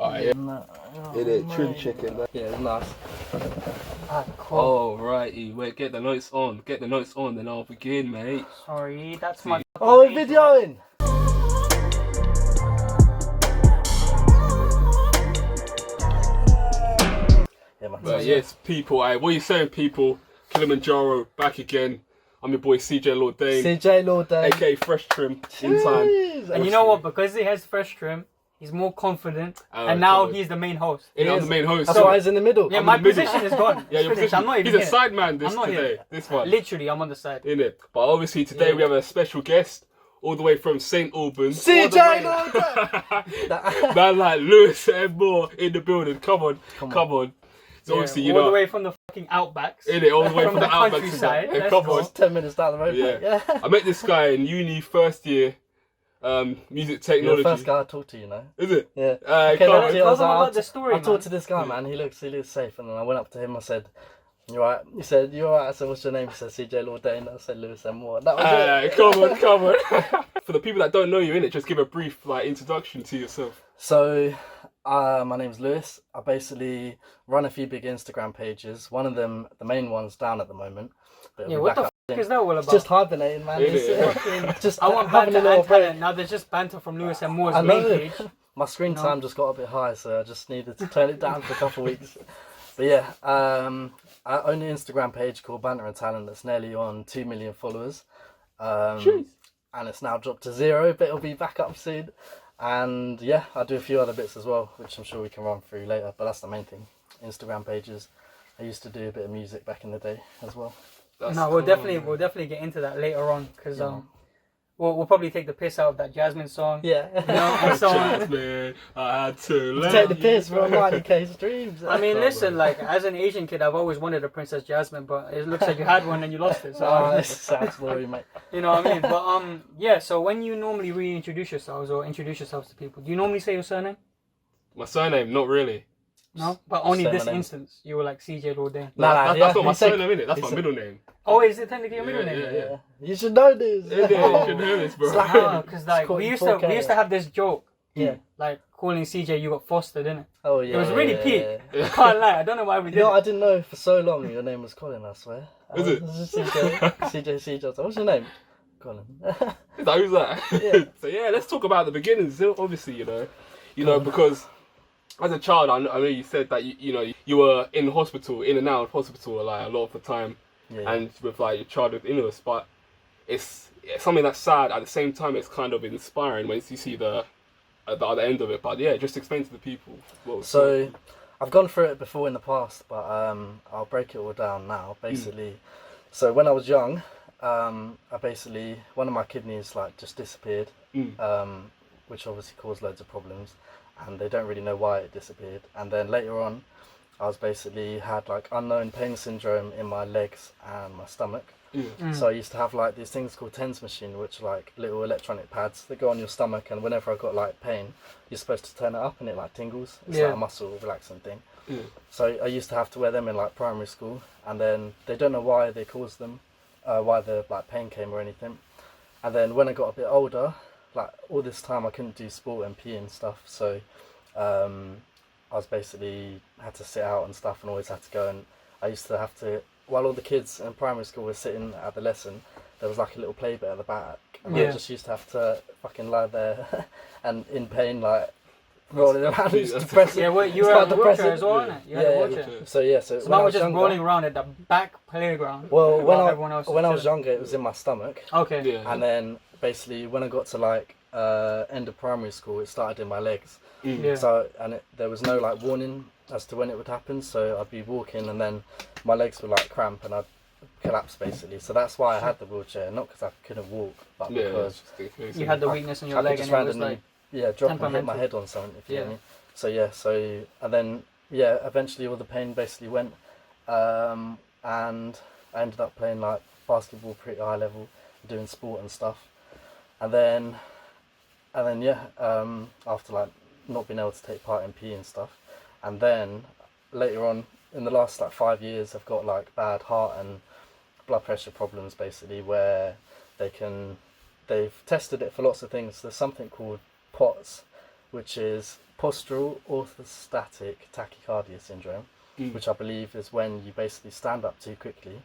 Alright, yeah. It is trim chicken. Yeah, it's nice. Cool. Oh, righty. Wait, get the notes on. Get the notes on, then I'll begin, mate. Sorry, that's my. Oh, we're videoing. Yeah, man. But yes, people. What are you saying, people? Kilimanjaro back again. I'm your boy CJ Lordain. CJ Lordain. aka Fresh Trim. In time. And you know what? Because he has Fresh Trim, he's more confident, and now he's the main host. Yeah, I'm the main host. That's why he's in the middle. Yeah, my position is gone. Yeah, your position. I'm not even he's a here. side man I'm not today. here. This one. Literally, I'm on the side. Innit? But obviously today we have a special guest. All the way from St. Albans. CJ Lordain! Man like lewismmoore in the building. Come on. So obviously, you know. All the way from the fucking outbacks. Innit? All the way from the outbacks. countryside. Come on. It's 10 minutes down the road. Yeah. I met this guy in uni first year. Music technology. You're the first guy I talked to, you know. Is it? Yeah. I talked to this guy, man. He looks safe. And then I went up to him. I said, "You alright?" He said, "You alright?" I said, "What's your name?" He said, "CJ Lordain." I said, "lewismmoore." That was it. Come on. For the people that don't know you, innit, just give a brief introduction to yourself. So, my name's Lewis. I basically run a few big Instagram pages. One of them, the main one's down at the moment. Yeah, what the f*** is that all about? It's just hibernating, man. I want banter and talent. Now there's just banter from lewismmoore's main page. My screen time just got a bit high, so I just needed to turn it down for a couple of weeks. But yeah, I own an Instagram page called Banter and Talent that's nearly on 2 million followers. And it's now dropped to 0, but it'll be back up soon. And yeah, I do a few other bits as well, which I'm sure we can run through later, but that's the main thing. Instagram pages. I used to do a bit of music back in the day as well. We'll definitely get into that later on, because we'll probably take the piss out of that Jasmine song. Yeah. You know, and so on. Jasmine, I had to take the piss from 90k streams. I mean, listen, like, as an Asian kid, I've always wanted a Princess Jasmine, but it looks like you had one and you lost it. So it's a sad story, mate. You know what I mean? But yeah. So when you normally reintroduce yourselves or introduce yourselves to people, do you normally say your surname? My surname, not really. No, but only this instance, you were like CJ Lordain. That's not my surname, innit? That's my middle name. Oh, is it technically your middle name? Yeah. You should know this. You should know this, bro. Because like we used to have this joke. Yeah. Like calling CJ, you got fostered, innit? Oh yeah. It was really peak. I can't lie. I don't know why we did. I didn't know for so long your name was Colin. I swear. Is it? CJ. What's your name? Colin. Who's that? Yeah. So yeah, let's talk about the beginnings. Obviously, you know, because as a child, I know you said that you were in and out of hospital like a lot of the time, and with like your childhood illness. But it's something that's sad. At the same time, it's kind of inspiring when you see the other end of it. But yeah, just explain to the people. So I've gone through it before in the past, but I'll break it all down now. Basically, so when I was young, one of my kidneys like just disappeared, which obviously caused loads of problems. And they don't really know why it disappeared. And then later on, I was had like unknown pain syndrome in my legs and my stomach. So I used to have like these things called TENS machine, which are like little electronic pads that go on your stomach. And whenever I got like pain, you're supposed to turn it up and it like tingles. It's like a muscle relaxing thing. So I used to have to wear them in like primary school. And then they don't know why they caused them, why the like pain came or anything. And then when I got a bit older, like all this time I couldn't do sport and PE and stuff, so I was basically had to sit out and stuff and always had to go, and I used to have to, while all the kids in primary school were sitting at the lesson, there was like a little play bit at the back, and I just used to have to fucking lie there and in pain like rolling around. It's depressing. Yeah, you were at the wheelchair as well, wasn't it? You had a wheelchair. So I was just rolling around at the back playground. Well, when I was younger, it was in my stomach. Okay. Yeah. And then basically when I got to like end of primary school, it started in my legs. So there was no like warning as to when it would happen. So I'd be walking and then my legs would like cramp and I'd collapse basically. So that's why I had the wheelchair, not because I couldn't walk, but because you had the weakness in your leg and it was like drop and hit my head on something. If you know what I mean. And then eventually all the pain basically went, and I ended up playing like basketball pretty high level, doing sport and stuff. And then after like not being able to take part in PE and stuff, and then later on in the last like 5 years, I've got like bad heart and blood pressure problems basically, where they've tested it for lots of things. There's something called POTS, which is postural orthostatic tachycardia syndrome, which I believe is when you basically stand up too quickly.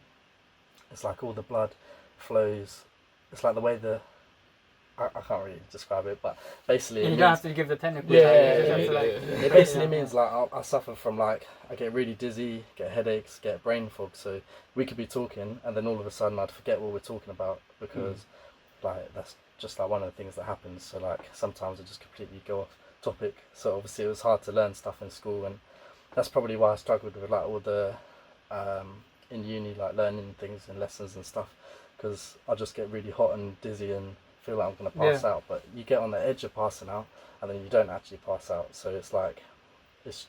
It's like all the blood flows. It's like the way I can't really describe it, but basically you don't have to give the technical. It basically means like I suffer from like I get really dizzy, get headaches, get brain fog. So we could be talking, and then all of a sudden I'd forget what we're talking about because like that's just like one of the things that happens. So like sometimes I just completely go off topic. So obviously it was hard to learn stuff in school, and that's probably why I struggled with like all the in uni, like learning things and lessons and stuff, because I just get really hot and dizzy and feel like I'm going to pass out. But you get on the edge of passing out, and then you don't actually pass out. So it's like it's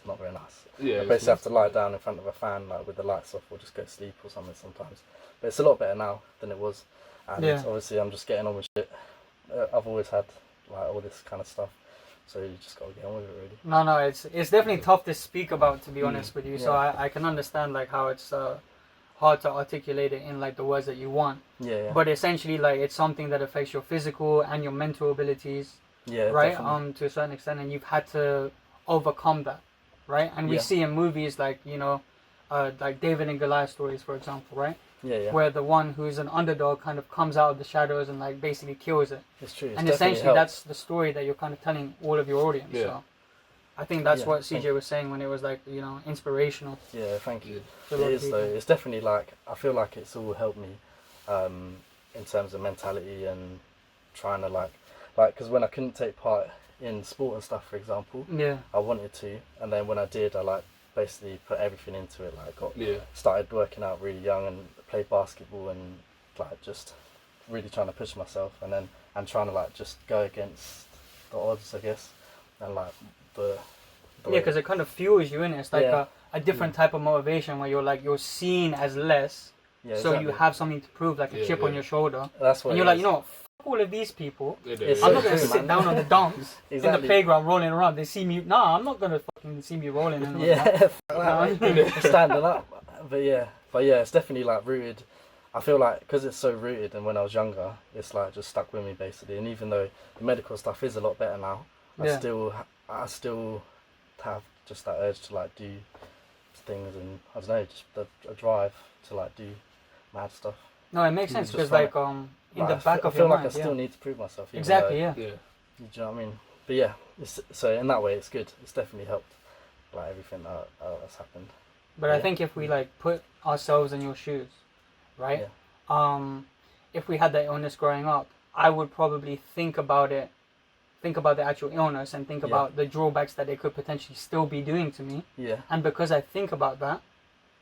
not very nice. Yeah, I basically have to lie down in front of a fan, like with the lights off, or just go to sleep or something sometimes. But it's a lot better now than it was, and obviously I'm just getting on with shit. I've always had like all this kind of stuff, so you just got to get on with it, really. No, it's definitely tough to speak about, to be honest with you. So I can understand like how it's hard to articulate it in like the words that you want. But essentially, like, it's something that affects your physical and your mental abilities. Right. Definitely. To a certain extent, and you've had to overcome that, right? And we see in movies like like David and Goliath stories, for example, right? Where the one who's an underdog kind of comes out of the shadows and like basically kills it. It's true. And essentially, that's the story that you're kind of telling all of your audience. So I think that's what CJ was saying when it was like, inspirational. Yeah, thank you. It is though. It's definitely like, I feel like it's all helped me in terms of mentality and trying to like, because when I couldn't take part in sport and stuff, for example, I wanted to, and then when I did, I like basically put everything into it. Like started working out really young and played basketball and like just really trying to push myself, and then trying to like just go against the odds, I guess, and like because it kind of fuels you, innit? It's like a different type of motivation where you're seen as less, so you have something to prove, like a chip on your shoulder. That's what. And you're like, fuck all of these people. I'm not gonna sit down on the dumps in the playground rolling around. They see me. Nah, I'm not gonna fucking see me rolling. Standing up. But yeah, it's definitely like rooted. I feel like because it's so rooted, and when I was younger, it's like just stuck with me basically. And even though the medical stuff is a lot better now, I still have just that urge to like do things, and I don't know, just a drive to like do mad stuff. No, it makes sense because like in the back of your mind, I feel like I still need to prove myself. Exactly. Do you know what I mean? But yeah, so in that way, it's good. It's definitely helped, like everything that's happened. But I think if we like put ourselves in your shoes, right? If we had that illness growing up, I would probably think about the actual illness and think about the drawbacks that it could potentially still be doing to me. And because I think about that,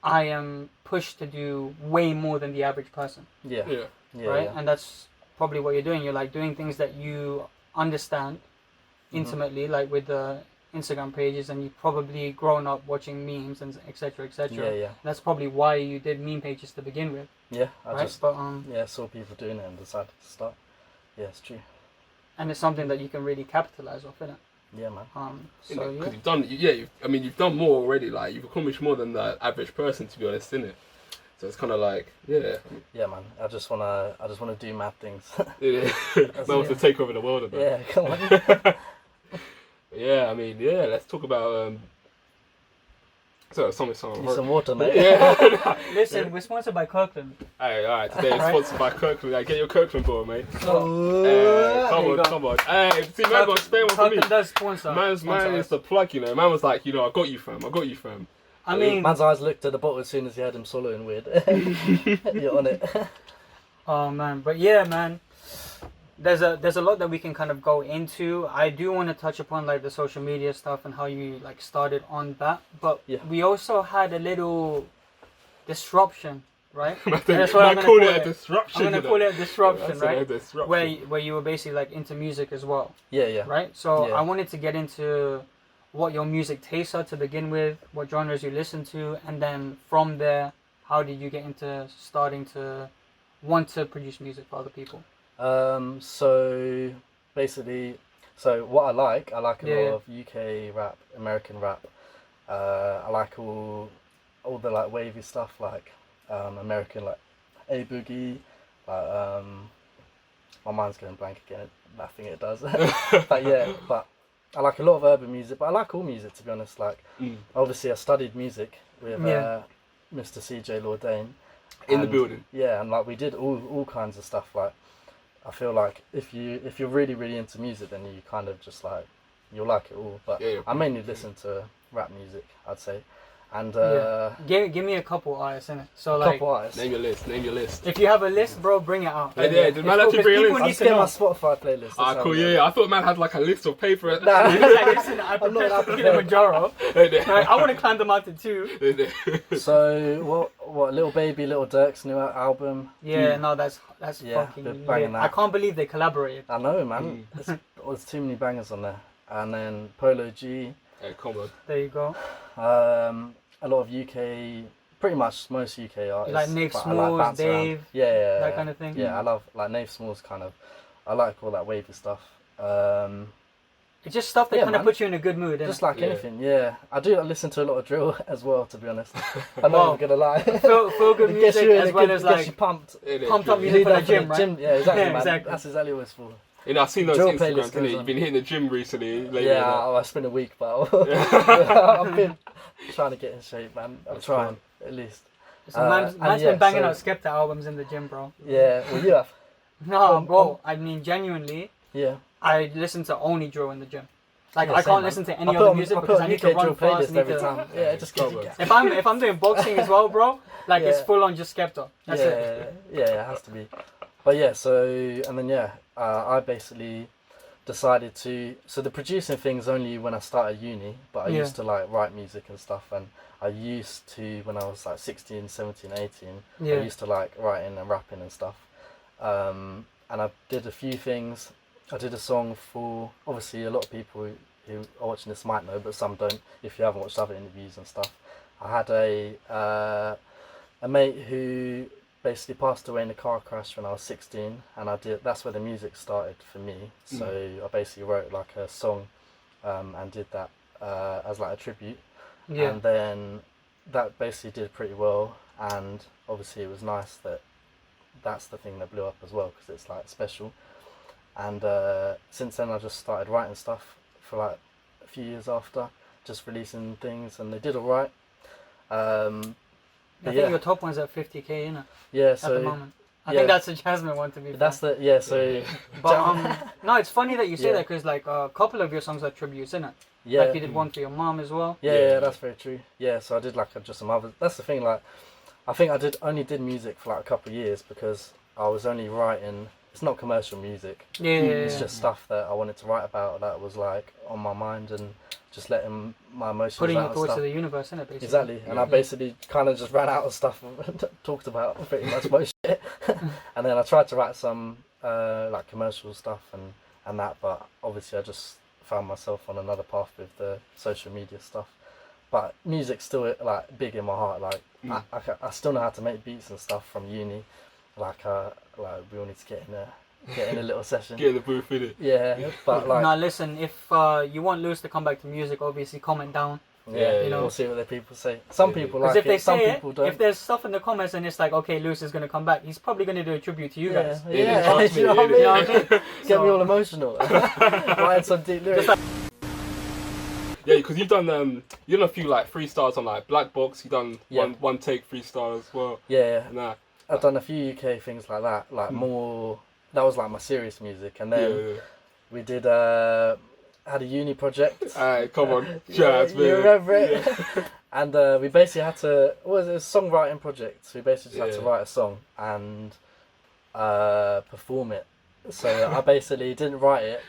I am pushed to do way more than the average person. Right? And that's probably what you're doing. You're like doing things that you understand intimately, like with the Instagram pages, and you've probably grown up watching memes and etc. That's probably why you did meme pages to begin with. I saw people doing it and decided to start. Yeah, it's true. And it's something that you can really capitalize off, isn't it? Yeah, man. Because you've done, you've done more already. Like, you've accomplished more than the average person, to be honest, isn't it? So it's kind of like, yeah, man. I just wanna do mad things. Man wants to take over the world. Yeah, come on. Let's talk about some water, mate. Listen, we're sponsored by Kirkland. Alright, today it's sponsored by Kirkland. Like, get your Kirkland ball, mate. Come on. Hey, see, man got Spain one for me. Kirkland does sponsor. Man is the plug, Man was like, I got you, fam. I mean, man's eyes looked at the bottle as soon as he heard him swallowing weird. You're on it. Oh man, but yeah, man. There's a lot that we can kind of go into. I do want to touch upon like the social media stuff and how you like started on that, but we also had a little disruption, right? That's what I'm gonna call it. A disruption. I'm gonna call it a disruption, right? Where you were basically like into music as well. Yeah. Right. So I wanted to get into what your music tastes are to begin with, what genres you listen to, and then from there, how did you get into starting to want to produce music for other people? So basically, what I like a lot of UK rap, American rap. I like all the like wavy stuff, like American, like A Boogie, like my mind's going blank again. I think it does. But I like a lot of urban music, but I like all music, to be honest. Like, obviously I studied music with Mr. CJ Lordain. In the building. Yeah, and like we did all kinds of stuff. Like, I feel like if you're really, really into music, then you kind of just like, you'll like it all. But I mainly listen to rap music, I'd say. And give me a couple artists in it. So like, couple artists. Name your list. If you have a list, bro, bring it out. Did man actually bring a list? I'll just get my Spotify playlist. Cool, yeah. I thought man had like a list of paper. Nah. Listen, I prepared for Kilimanjaro. I want to climb the mountain too. So what? Lil Baby, Lil Durk's new album. Yeah, no, that's fucking lit. I can't believe they collaborated. I know, man. There's too many bangers on there. And then Polo G. Hey, come on. There you go. A lot of UK, pretty much most UK artists. Like Nave Smalls, Dave. Yeah, that kind of thing. Yeah, I love like Nave Smalls kind of. I like all that wavy stuff. It's just stuff that kind of puts you in a good mood. Just like anything, yeah. I do listen to a lot of drill as well, to be honest. I'm not even gonna lie. Feel good music as well as like pumped up music for the gym, right? Yeah, exactly, man. Exactly. That's exactly what it's for. You know, I've seen those Instagram things. You've been hitting the gym recently. I spent a week, but I've been trying to get in shape, man. I'm trying, at least. So man's been banging out Skepta albums in the gym, bro. Yeah, well, you have. No, bro, I mean, genuinely, yeah. I listen to only drill in the gym. Like, I can't listen to any other music because I need to run fast. Every time. Yeah, just get If I'm doing boxing as well, bro, like, it's full on just Skepta. That's it. Yeah, it has to be. But yeah, I basically decided to. So the producing thing's only when I started uni, but I used to like write music and stuff, and I used to when I was like 16, 17, 18. I used to like writing and rapping and stuff. And I did a few things. I did a song for, obviously a lot of people who are watching this might know, but some don't. If you haven't watched other interviews and stuff, I had a mate who basically passed away in a car crash when I was 16, and that's where the music started for me. So I basically wrote like a song and did that as like a tribute, and then that basically did pretty well, and obviously it was nice that that's the thing that blew up as well, because it's like special. And since then I just started writing stuff for like a few years after, just releasing things, and they did alright. I think your top one's at 50k, innit? Yeah, so at the moment. I think that's a Jasmine one, to be fair. That's the so. But no, it's funny that you say that, because like a couple of your songs are tributes, innit? Yeah. Like you did one for your mom as well. Yeah, that's very true. Yeah, so I did like just some others. That's the thing. Like, I think I only did music for like a couple of years because I was only writing. It's not commercial music. It's just stuff that I wanted to write about that was like on my mind, and just letting my emotions putting out your thoughts stuff. to the universe, innit, basically. Exactly. And I basically kind of just ran out of stuff and talked about pretty much most shit. And then I tried to write some like commercial stuff and that, but obviously I just found myself on another path with the social media stuff. But music's still like big in my heart. Like I still know how to make beats and stuff from uni. Like we all need to get in a little session. Get in the booth, innit? Yeah, but like. Now listen, if you want Lewis to come back to music, obviously comment down. Yeah, you know, we'll see what the people say. Some people like if they it, some say people don't. If there's stuff in the comments and it's like, okay, Lewis is gonna come back, he's probably gonna do a tribute to you guys. Yeah, you know what I mean? Get me all emotional. Write some deep lyrics. Yeah, because you've done a few like freestyles on like Black Box. You've done one take freestyle as well. Yeah. Nah. I've done a few UK things like that, like more. That was like my serious music, and then we did had a uni project. Alright, come on, you remember it? Yeah. And we basically had to. What was it? A songwriting project. So we basically just had to write a song and perform it. So I basically didn't write it,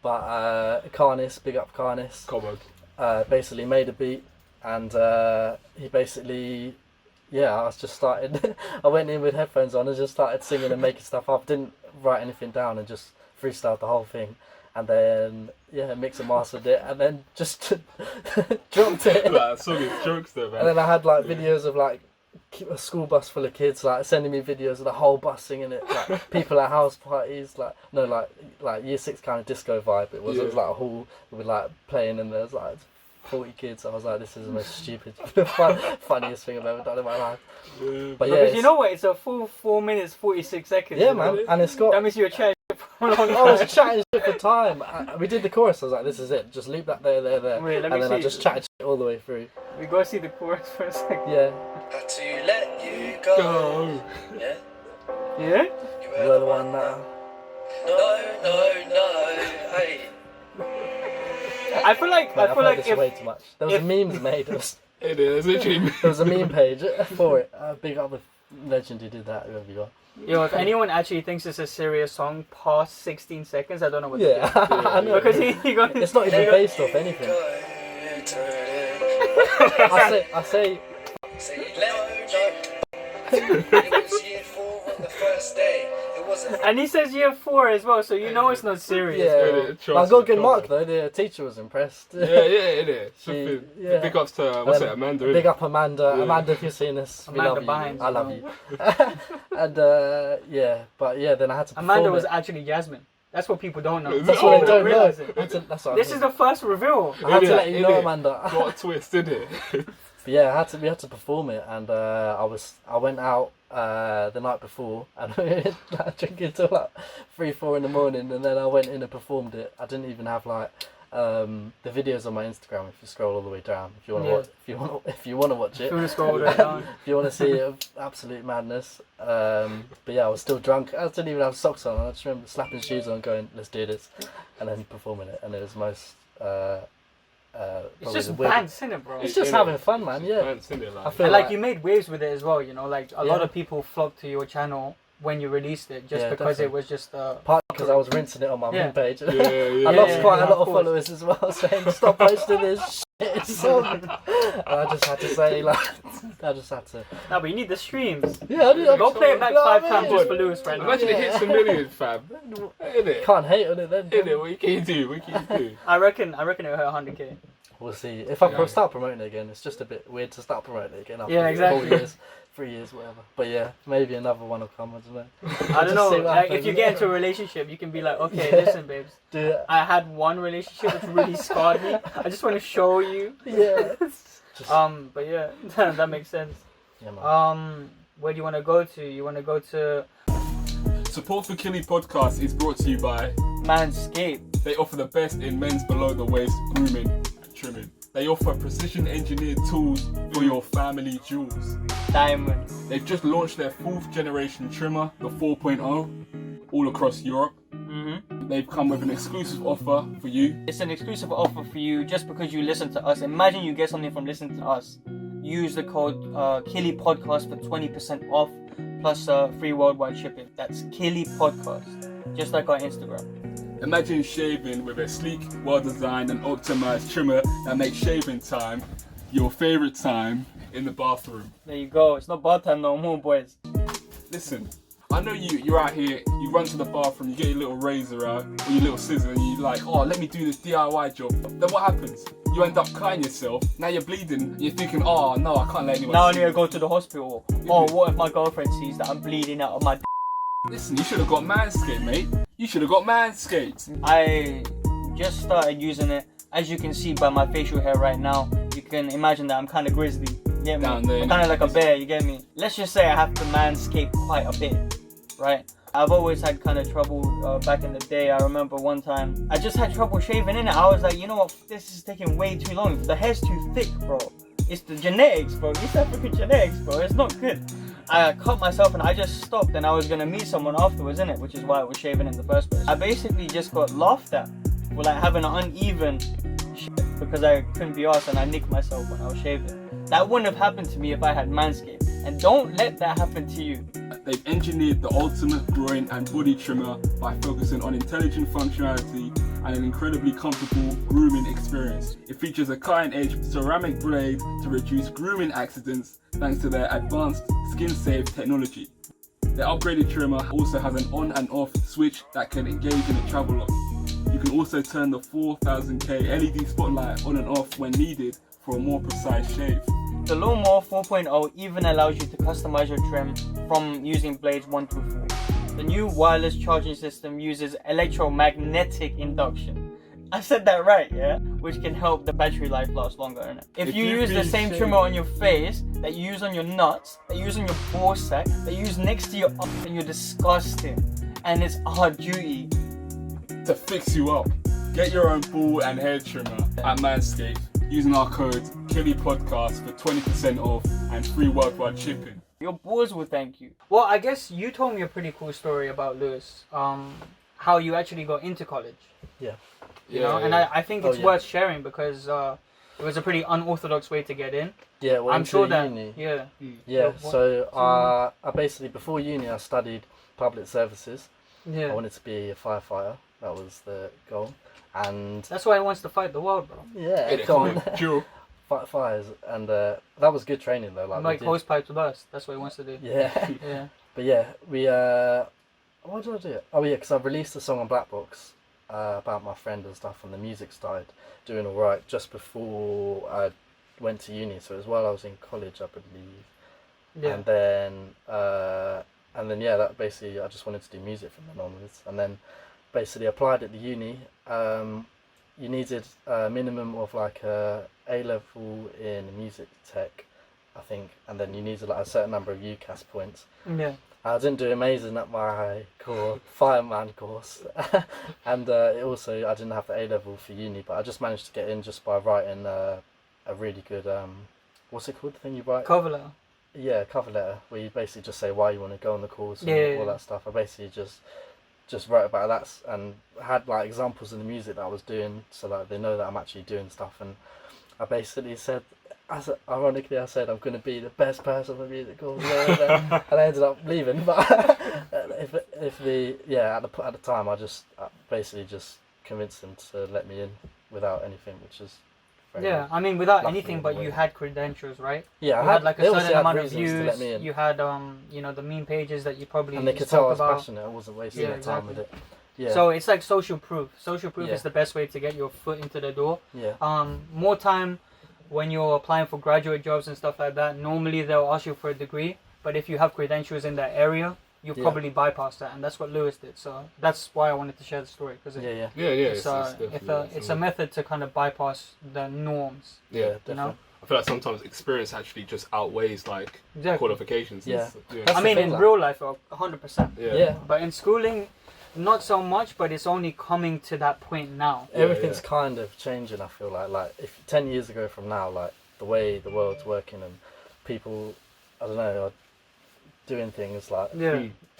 but Carnis, big up Carnis. Come on. Basically made a beat, and he basically. Yeah, I just started. I went in with headphones on and just started singing and making stuff up. Didn't write anything down and just freestyled the whole thing, and then mix and mastered it, and then just dropped it. Like, song is jokes though, man. And then I had like videos of like a school bus full of kids like sending me videos of the whole bus singing it, like people at house parties, like year 6 kind of disco vibe. It was like a hall with like playing, and there's like 40 kids. I was like, this is the most stupid, funniest thing I've ever done in my life. But you know what? It's a full 4 minutes 46 seconds. Yeah, man, and it's got. That means you're a trash I was chatting shit for time. We did the chorus. I was like, this is it. Just loop that there. Wait, let me and then see. I just chatted shit all the way through. We go see the chorus for a second. Yeah. Had to let you go. Yeah. Yeah? You're the one now. No. Hey. I feel like this way too much. There was a meme made. It is literally. There was a meme page for it. Big up the legend who did that. Whoever you are. Yo, if anyone actually thinks it's a serious song past 16 seconds, I don't know what to do. Yeah, I know. Because he got... It's not even based off anything. I say. It was year 4 on the first day. It wasn't. And he says year 4 as well, so you know it's not serious. Yeah, I got good mark though. The teacher was impressed. Yeah, it is. Big ups to Amanda. Big up Amanda. Yeah. Amanda, if you're seeing this, Amanda we love you. I love you. And then I had to. Amanda was actually Jasmine. That's what people don't know. That's what I don't know. This is the first reveal. I had to let you know, Amanda. What a twist, didn't it? But yeah, we had to perform it, and I went out the night before, and we were drinking till like 3-4 in the morning, and then I went in and performed it. I didn't even have like the videos on my Instagram. If you scroll all the way down, if you want to watch, if you want to watch it, if you want to scroll all the way down, if you want to see it, absolute madness. But yeah, I was still drunk. I didn't even have socks on. I just remember slapping shoes on, going, "Let's do this," and then performing it, and it was most. It's just bands, isn't it, bro? It's just having fun, man. Yeah. I feel like you made waves with it as well. You know, like a lot of people flocked to your channel when you released it, just because definitely. it was just part because I was rinsing it on my main page. Yeah. I lost quite a lot of followers as well, saying stop posting this shit song. And I just had to say No, but you need the streams. Yeah, I did. Go play it back 5 times just for Lewis right now. Imagine it hits a million, fam. Innit? Can't hate on it then. Innit? What can you do? I reckon it'll hit 100k. We'll see. If I start promoting it again, it's just a bit weird to start promoting it again after exactly. 4 years, 3 years, whatever. But yeah, maybe another one will come. I don't know. I don't know. Like, if you get into a relationship, you can be like, okay, listen, babes. I had one relationship which really scarred me. I just want to show you. Yeah. But yeah, that makes sense. Yeah, man. Where do you want to go to? You want to go to... Support for Kili Podcast is brought to you by Manscaped. They offer the best in men's below the waist grooming and trimming. They offer precision engineered tools for your family jewels. Diamonds. They've just launched their 4th generation trimmer, the 4.0, all across Europe. Mm-hmm. They've come with an exclusive offer for you. It's an exclusive offer for you just because you listen to us. Imagine you get something from listening to us. Use the code Kili Podcast for 20% off plus free worldwide shipping. That's Kili Podcast, just like our Instagram. Imagine shaving with a sleek, well-designed and optimized trimmer that makes shaving time your favorite time in the bathroom. There you go. It's not bath time no more, boys. Listen, I know you're out here, you run to the bathroom, you get your little razor out, or your little scissors, and you're like, oh, let me do this DIY job. Then what happens? You end up cutting yourself, now you're bleeding, and you're thinking, oh, no, I can't let anyone now I see need to go to the hospital. Oh, what if my girlfriend sees that I'm bleeding out of my Listen, you should have got Manscaped, mate. You should have got Manscaped. I just started using it. As you can see by my facial hair right now, you can imagine that I'm kind of grizzly. You get me? Down there, I'm kind of like a bear, you get me? Let's just say I have to manscape quite a bit, right? I've always had kind of trouble back in the day. I remember one time, I just had trouble shaving in it. I was like, you know what, this is taking way too long. The hair's too thick, bro. It's the genetics, bro. East African genetics, bro. It's not good. I cut myself and I just stopped, and I was gonna meet someone afterwards, innit? Which is why I was shaving in the first place. I basically just got laughed at for like having an uneven shit because I couldn't be arsed and I nicked myself when I was shaving. That wouldn't have happened to me if I had Manscaped. And don't let that happen to you. They've engineered the ultimate groin and body trimmer by focusing on intelligent functionality and an incredibly comfortable grooming experience. It features a cutting-edge ceramic blade to reduce grooming accidents thanks to their advanced skin-safe technology. Their upgraded trimmer also has an on and off switch that can engage in a travel lock. You can also turn the 4000K LED spotlight on and off when needed for a more precise shave. The Lawnmower 4.0 even allows you to customize your trim from using blades 1 through 4. The new wireless charging system uses electromagnetic induction. I said that right, yeah? Which can help the battery life last longer, innit? If you use the same trimmer on your face, that you use on your nuts, that you use on your ball sack, that you use next to your arm, then you're disgusting. And it's our duty to fix you up. Get your own ball and hair trimmer at Manscaped using our code KILLYPODCAST for 20% off and free worldwide shipping. Your boys will thank you. Well, I guess you told me a pretty cool story about Lewis. How you actually got into college. Yeah. You know, and I think it's worth sharing because it was a pretty unorthodox way to get in. Yeah, well, I'm sure that. uni. Yeah. Yeah. So I basically before uni I studied public services. Yeah. I wanted to be a firefighter. That was the goal. And that's why he wants to fight the world, bro. yeah, Come on, Drew. fight fires, and that was good training though. Like hose pipes with us. That's what he wants to do. Yeah. Yeah. But yeah, we what did I do? Oh yeah, because I released a song on Black Box about my friend and stuff, and the music started doing all right just before I went to uni. So it was while I was in college, I believe. Yeah. And then yeah, that basically I just wanted to do music from then onwards, and then basically applied at the uni. You needed a minimum of like a A-level in music tech, I think, and then you needed like a certain number of UCAS points. Yeah. I didn't do amazing at my fireman course, and it also I didn't have the A-level for uni, but I just managed to get in just by writing a really good what's it called, the thing you write? Cover letter. Yeah, cover letter, where you basically just say why you want to go on the course and all that stuff. I basically just wrote about that and had like examples of the music that I was doing, so like they know that I'm actually doing stuff. And I basically said, ironically, I said I'm going to be the best person for music course, and I ended up leaving. But at the time, I basically just convinced them to let me in without anything, which is I mean without anything, but you had credentials, right? Yeah, you had like a certain amount of views. To let me in. You had the meme pages that you probably and they could tell I was about. passionate. I wasn't wasting my time with it. Yeah. So it's like social proof. Social proof is the best way to get your foot into the door. Yeah. More time when you're applying for graduate jobs and stuff like that. Normally they'll ask you for a degree, but if you have credentials in that area, you probably bypass that, and that's what Lewis did. So that's why I wanted to share the story, because it's a method to kind of bypass the norms. Yeah, you definitely. know. I feel like sometimes experience actually just outweighs like qualifications. Yeah. I mean, in real life, 100%. Yeah. But in schooling, not so much. But it's only coming to that point now. Everything's kind of changing. I feel like if 10 years ago from now, like the way the world's working and people, I don't know, are doing things like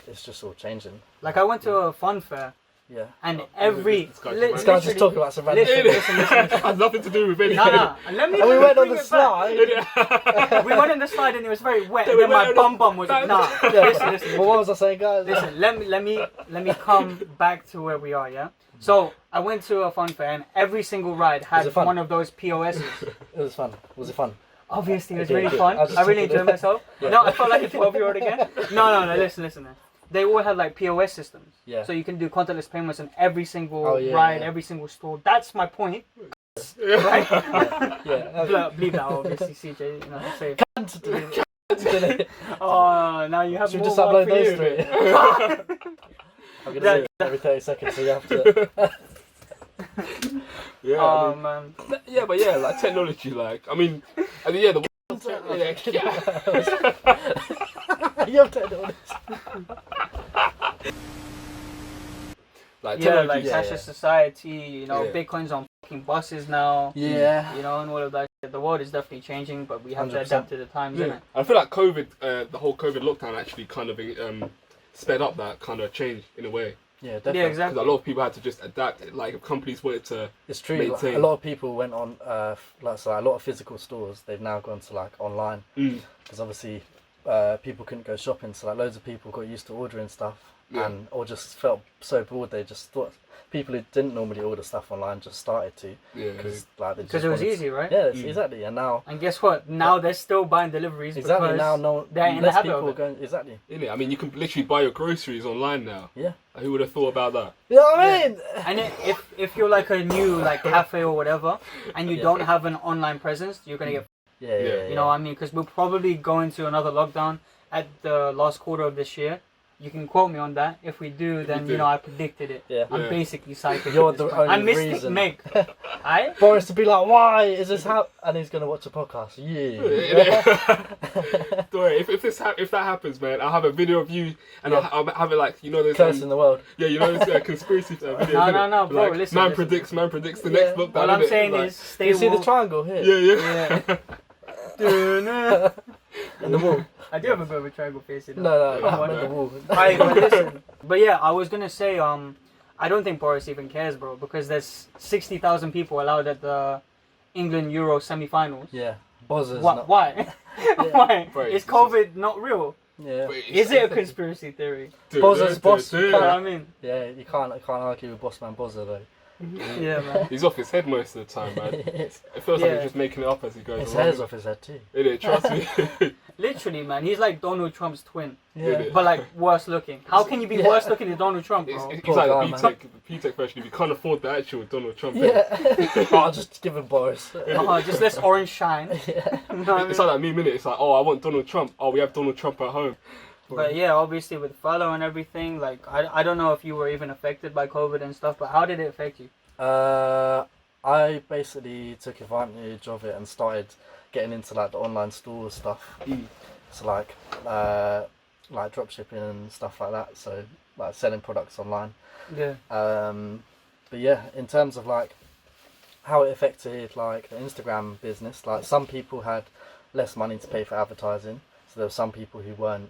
it's just all changing. Like I went to a fun fair. Yeah. And every this guy's just talking about some random listen. Has nothing to do with anything. Nah. And we went on the slide. We went on the slide and it was very wet. And then my bum was listen. Well, what was I saying, guys? Listen, let me come back to where we are. Yeah. So I went to a fun fair and every single ride had one of those POSs. It was fun. Was it fun? Obviously, it was really fun. I really enjoyed myself. No, I felt like a 12-year-old again. No. Listen. They all had like POS systems. Yeah. So you can do contactless payments in every single ride, every single store. That's my point. Right? Bleep that, obviously, CJ. You know, say. Oh, now you have Should more we just upload for those you. three? I'm going to do it every 30 seconds, so you have to... Man. Yeah, but yeah, like technology, like, I mean, the You have technology. Like cashless society, you know, Bitcoin's on fucking buses now. Yeah. You know, and all of that. The world is definitely changing, but we have 100%. To adapt to the times, innit? I feel like COVID, the whole COVID lockdown actually kind of sped up that kind of change in a way. Yeah, definitely. Yeah, exactly. Because a lot of people had to just adapt. Like, if companies wanted to it's true. maintain. Like, a lot of people went on, a lot of physical stores, they've now gone to like online. Because obviously people couldn't go shopping, so like loads of people got used to ordering stuff or just felt so bored they just thought people who didn't normally order stuff online just started to because it was easy, right? Yeah, exactly. And now, and guess what? Now they're still buying deliveries exactly. Now they're in the habit of it. Going, exactly. I mean, you can literally buy your groceries online now. Yeah. Who would have thought about that? You know what I mean? And if you're like a new like cafe or whatever, and you don't have an online presence, you're gonna get. Yeah. You know what I mean? Because we'll probably go into another lockdown at the last quarter of this year. You can quote me on that. If we do, then do. you know I predicted it. Yeah. I'm Yeah. basically psychic. You're at this the point. I'm only Mystic reason. Meg. I. Boris to be like, why is this how? And he's gonna watch a podcast. Yeah. Don't worry, if that happens, man, I'll have a video of you and Yeah. I'll have it like, you know, there's Cursing the world. yeah, you know, this conspircy video. No, innit? no, bro, Like, listen, man listen. predicts the Yeah. next lockdown. All I'm innit? saying Like, is stay You see the woke. triangle here? yeah. Yeah. In the wall. I do have a bit of a triangle face. You know? No, Come no, on. in the wall. Alright, but listen. But yeah, I was gonna say, I don't think Boris even cares, bro, because there's 60,000 people allowed at the England Euro semi-finals. Yeah. Buzzers. Why? not- Why? Why? Bro, Is it's COVID not real? Yeah. Is it a conspiracy theory? Bozzer's boss. You know what I mean? Yeah, you can't argue with Bossman Bozzer though. Yeah, man. He's off his head most of the time, man. It feels like Yeah. he's just making it up as he goes His along. hair's off his head too. Innit? Trust me. Literally, man. He's like Donald Trump's twin, Yeah. but like worse looking. How can you be Yeah. worse looking than Donald Trump, It's, bro? it's Poor like guy, the man. P-Tech version. If you can't afford the actual Donald Trump, innit? Yeah. I'll just give him Boris. Just less orange shine. Yeah. You know what I mean? It's like that meme, innit? It's like, oh, I want Donald Trump. Oh, we have Donald Trump at home. But yeah, obviously with furlough and everything, like I don't know if you were even affected by COVID and stuff, but how did it affect you? I basically took advantage of it and started getting into like the online store stuff. So like drop shipping and stuff like that. So like selling products online. Yeah. But yeah, in terms of like how it affected like the Instagram business, like some people had less money to pay for advertising. So there were some people who weren't,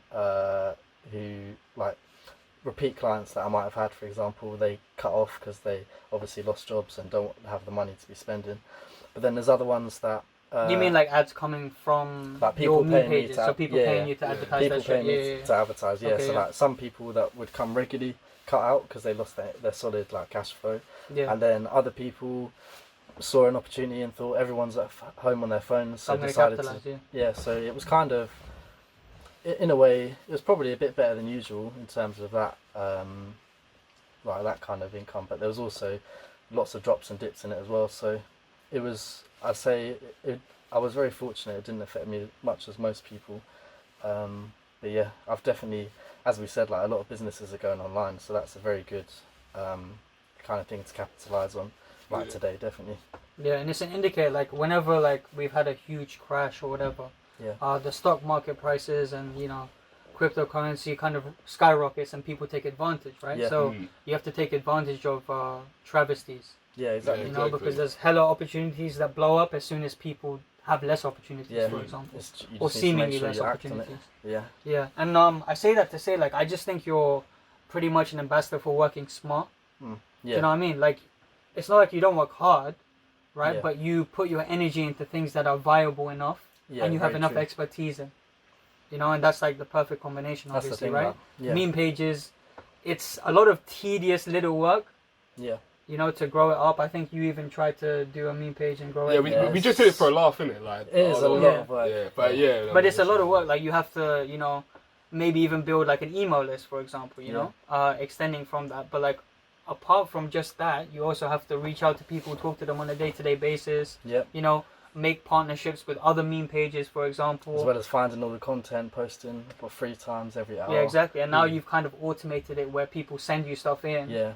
who like repeat clients that I might have had, for example, they cut off because they obviously lost jobs and don't have the money to be spending. But then there's other ones that. You mean like ads coming from like people your meme paying me pages? to So people yeah, paying you to yeah. advertise people that paying shit? me to advertise, yeah. Okay, So yeah. like some people that would come regularly cut out because they lost their solid like cash flow. Yeah. And then other people saw an opportunity and thought everyone's at home on their phones, so I'm gonna decided to capitalize, yeah. So it was kind of in a way it was probably a bit better than usual in terms of that like that kind of income, but there was also lots of drops and dips in it as well. So it was, I'd say I was very fortunate. It didn't affect me as much as most people. But yeah, I've definitely, as we said, like a lot of businesses are going online, so that's a very good kind of thing to capitalize on. Like Yeah. today, definitely. Yeah, and it's an indicator. Like whenever like we've had a huge crash or whatever, Yeah. the stock market prices and cryptocurrency kind of skyrockets and people take advantage, right? Yeah. So you have to take advantage of travesties, Yeah, exactly. you know, Exactly. because there's hella opportunities that blow up as soon as people have less opportunities, Yeah. for example, You or just need to make seemingly sure less you act on it. opportunities. Yeah. Yeah, and I say that to say like I just think you're pretty much an ambassador for working smart. Yeah. You know what I mean? Like, it's not like you don't work hard, right? Yeah. But you put your energy into things that are viable enough, Yeah, and you have very enough true. expertise in. You know, and that's like the perfect combination, That's the obviously, thing, right? man. Yeah. Meme pages, it's a lot of tedious little work, Yeah. you know, to grow it up. I think you even tried to do a meme page and grow Yeah, it. we just did it for a laugh, innit? Like, It is a oh, lot of work. Yeah, but yeah. But it's a lot of work. Like you have to, you know, maybe even build like an email list, for example. You know, extending from that. But like, apart from just that, you also have to reach out to people, talk to them on a day-to-day basis. Yep. You know, make partnerships with other meme pages, for example. As well as finding all the content, posting for 3 times every hour. Yeah, exactly. And now Mm. you've kind of automated it where people send you stuff in. Yeah.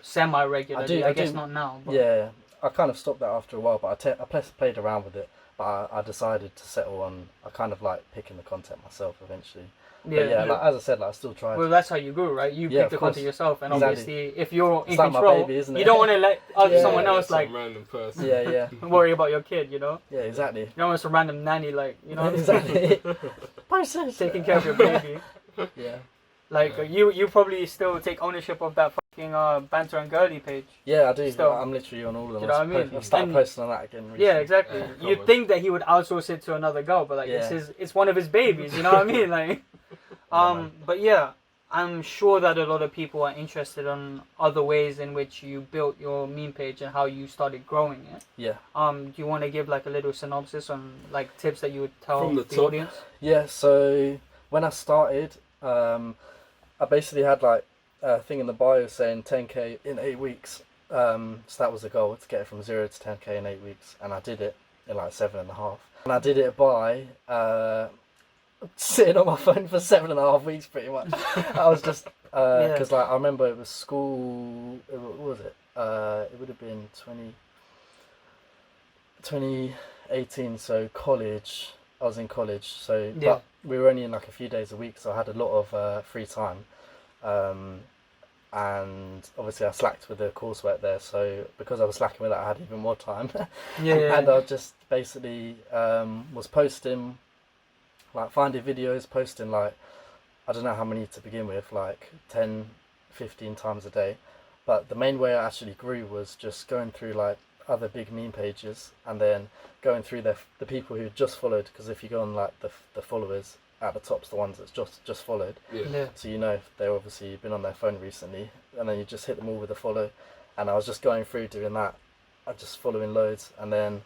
Semi-regularly. I guess do- not now. But Yeah, I kind of stopped that after a while, but I played around with it. But I decided to settle on. I kind of like picking the content myself eventually. Yeah. But yeah, like, as I said, like, I still tried. Well, that's how you grew, right? You Yeah, pick the of course. content yourself, and Exactly. obviously, if you're in It's like my control, baby, isn't you it? don't want to let Yeah. someone else Some like random person. Yeah, worry about your kid. You know, yeah, exactly. you don't want some random nanny like you know Exactly. Process. taking care of your baby. Yeah, Like you probably still take ownership of that fucking banter and girly page. yeah, I do. Still. I'm literally on all of them. You know what I mean? I've started And- posting on that again. Recently. Yeah, exactly. Yeah, You'd covered. think that he would outsource it to another girl, but like Yeah. it's one of his babies. You know what I mean? Like, man. but yeah, I'm sure that a lot of people are interested on other ways in which you built your meme page and how you started growing it. Yeah. Do you want to give like a little synopsis on like tips that you would tell From the the top. audience? Yeah, so when I started, I basically had like a thing in the bio saying 10k in 8 weeks. So that was the goal, to get it from 0 to 10k in 8 weeks, and I did it in like 7.5. And I did it by sitting on my phone for 7.5 weeks, pretty much. I was just because like I remember it was school. What was it? It would have been 2018. So college. I was in college. So but we were only in like a few days a week, so I had a lot of free time. And obviously I slacked with the coursework there, so because I was slacking with that, I had even more time. And I just basically was posting, like finding videos, posting like, I don't know how many to begin with, like 10, 15 times a day. But the main way I actually grew was just going through like other big meme pages and then going through the people who just followed, because if you go on like the followers, at the top's the ones that's just followed. So you know if they've obviously been on their phone recently, and then you just hit them all with a follow. And I was just going through doing that. I just following loads, and then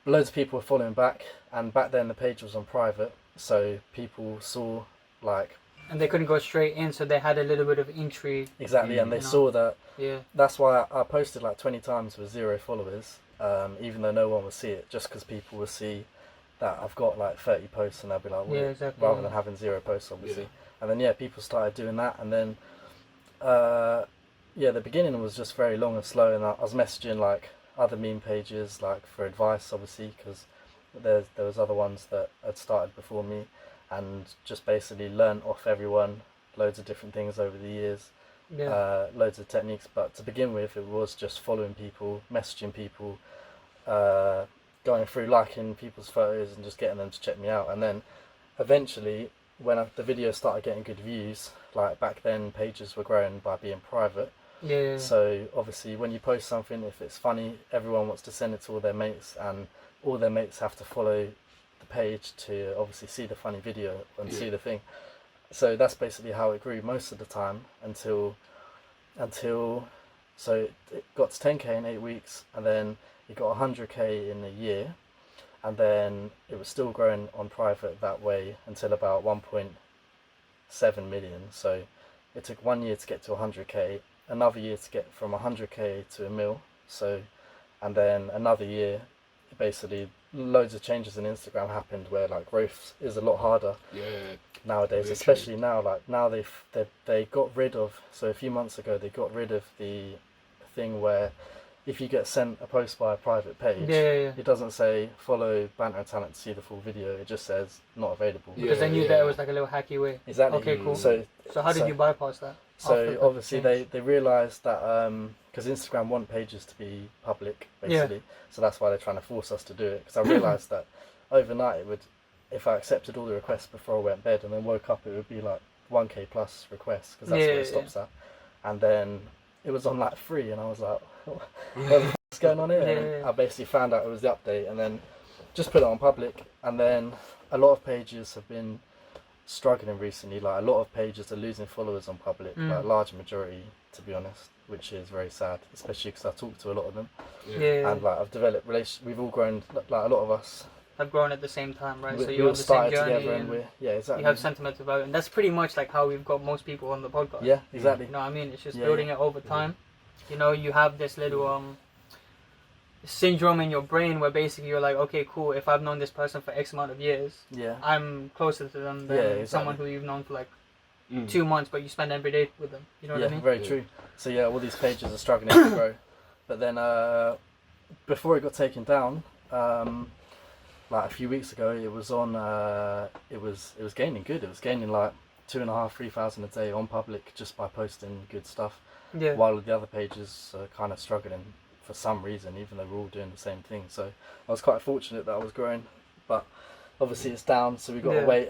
loads of people were following back. And back then the page was on private, so people saw like. And they couldn't go straight in, so they had a little bit of intrigue. Exactly, and they saw that. Yeah. That's why I posted like 20 times with 0 followers, even though no one would see it, just because people would see that I've got like 30 posts, and they'll be like, well, rather than having 0 posts, obviously. And then people started doing that, and then the beginning was just very long and slow, and I was messaging like other meme pages like for advice, obviously, because there was other ones that had started before me, and just basically learnt off everyone loads of different things over the years, loads of techniques. But to begin with, it was just following people, messaging people, going through liking people's photos and just getting them to check me out. And then eventually when the videos started getting good views, like back then pages were growing by being private, so obviously when you post something, if it's funny, everyone wants to send it to all their mates, and all their mates have to follow the page to obviously see the funny video and see the thing. So that's basically how it grew most of the time until so it got to 10k in 8 weeks, and then it got 100k in a year, and then it was still growing on private that way until about 1.7 million. So it took 1 year to get to 100k, another year to get from 100k to a mil. So, and then another year, basically loads of changes in Instagram happened where like growth is a lot harder nowadays, especially now. Like now they got rid of, so a few months ago they got rid of the thing where if you get sent a post by a private page, it doesn't say follow Banter and Talent to see the full video. It just says not available. Because they knew that it was like a little hacky way. Exactly. Okay, cool. So how did you bypass that? So obviously they realised that because Instagram want pages to be public, basically. So that's why they're trying to force us to do it. Because I realised that overnight it would, if I accepted all the requests before I went to bed and then woke up, it would be like 1k plus requests, because that's where it stops at. And then it was on like 3, and I was like, what's going on here? And I basically found out it was the update, and then just put it on public. And then a lot of pages have been struggling recently. Like a lot of pages are losing followers on public, like a large majority, to be honest, which is very sad, especially because I talk to a lot of them. And like I've developed we've all grown, like a lot of us have grown at the same time, right? So we you're all on the same started journey, together, and exactly. You have sentiment about it, and that's pretty much like how we've got most people on the podcast. Yeah, exactly. You know what I mean? It's just building it over time. You know, you have this little syndrome in your brain where basically you're like, okay, cool, if I've known this person for X amount of years, I'm closer to them than someone who you've known for like 2 months, but you spend every day with them. You know what I mean? Very true. So all these pages are struggling to grow. But then before it got taken down, like a few weeks ago, it was on. It was gaining good. It was gaining like 2,500-3,000 a day on public just by posting good stuff. While the other pages are kind of struggling for some reason, even though we're all doing the same thing. So I was quite fortunate that I was growing, but obviously it's down, so we've got to wait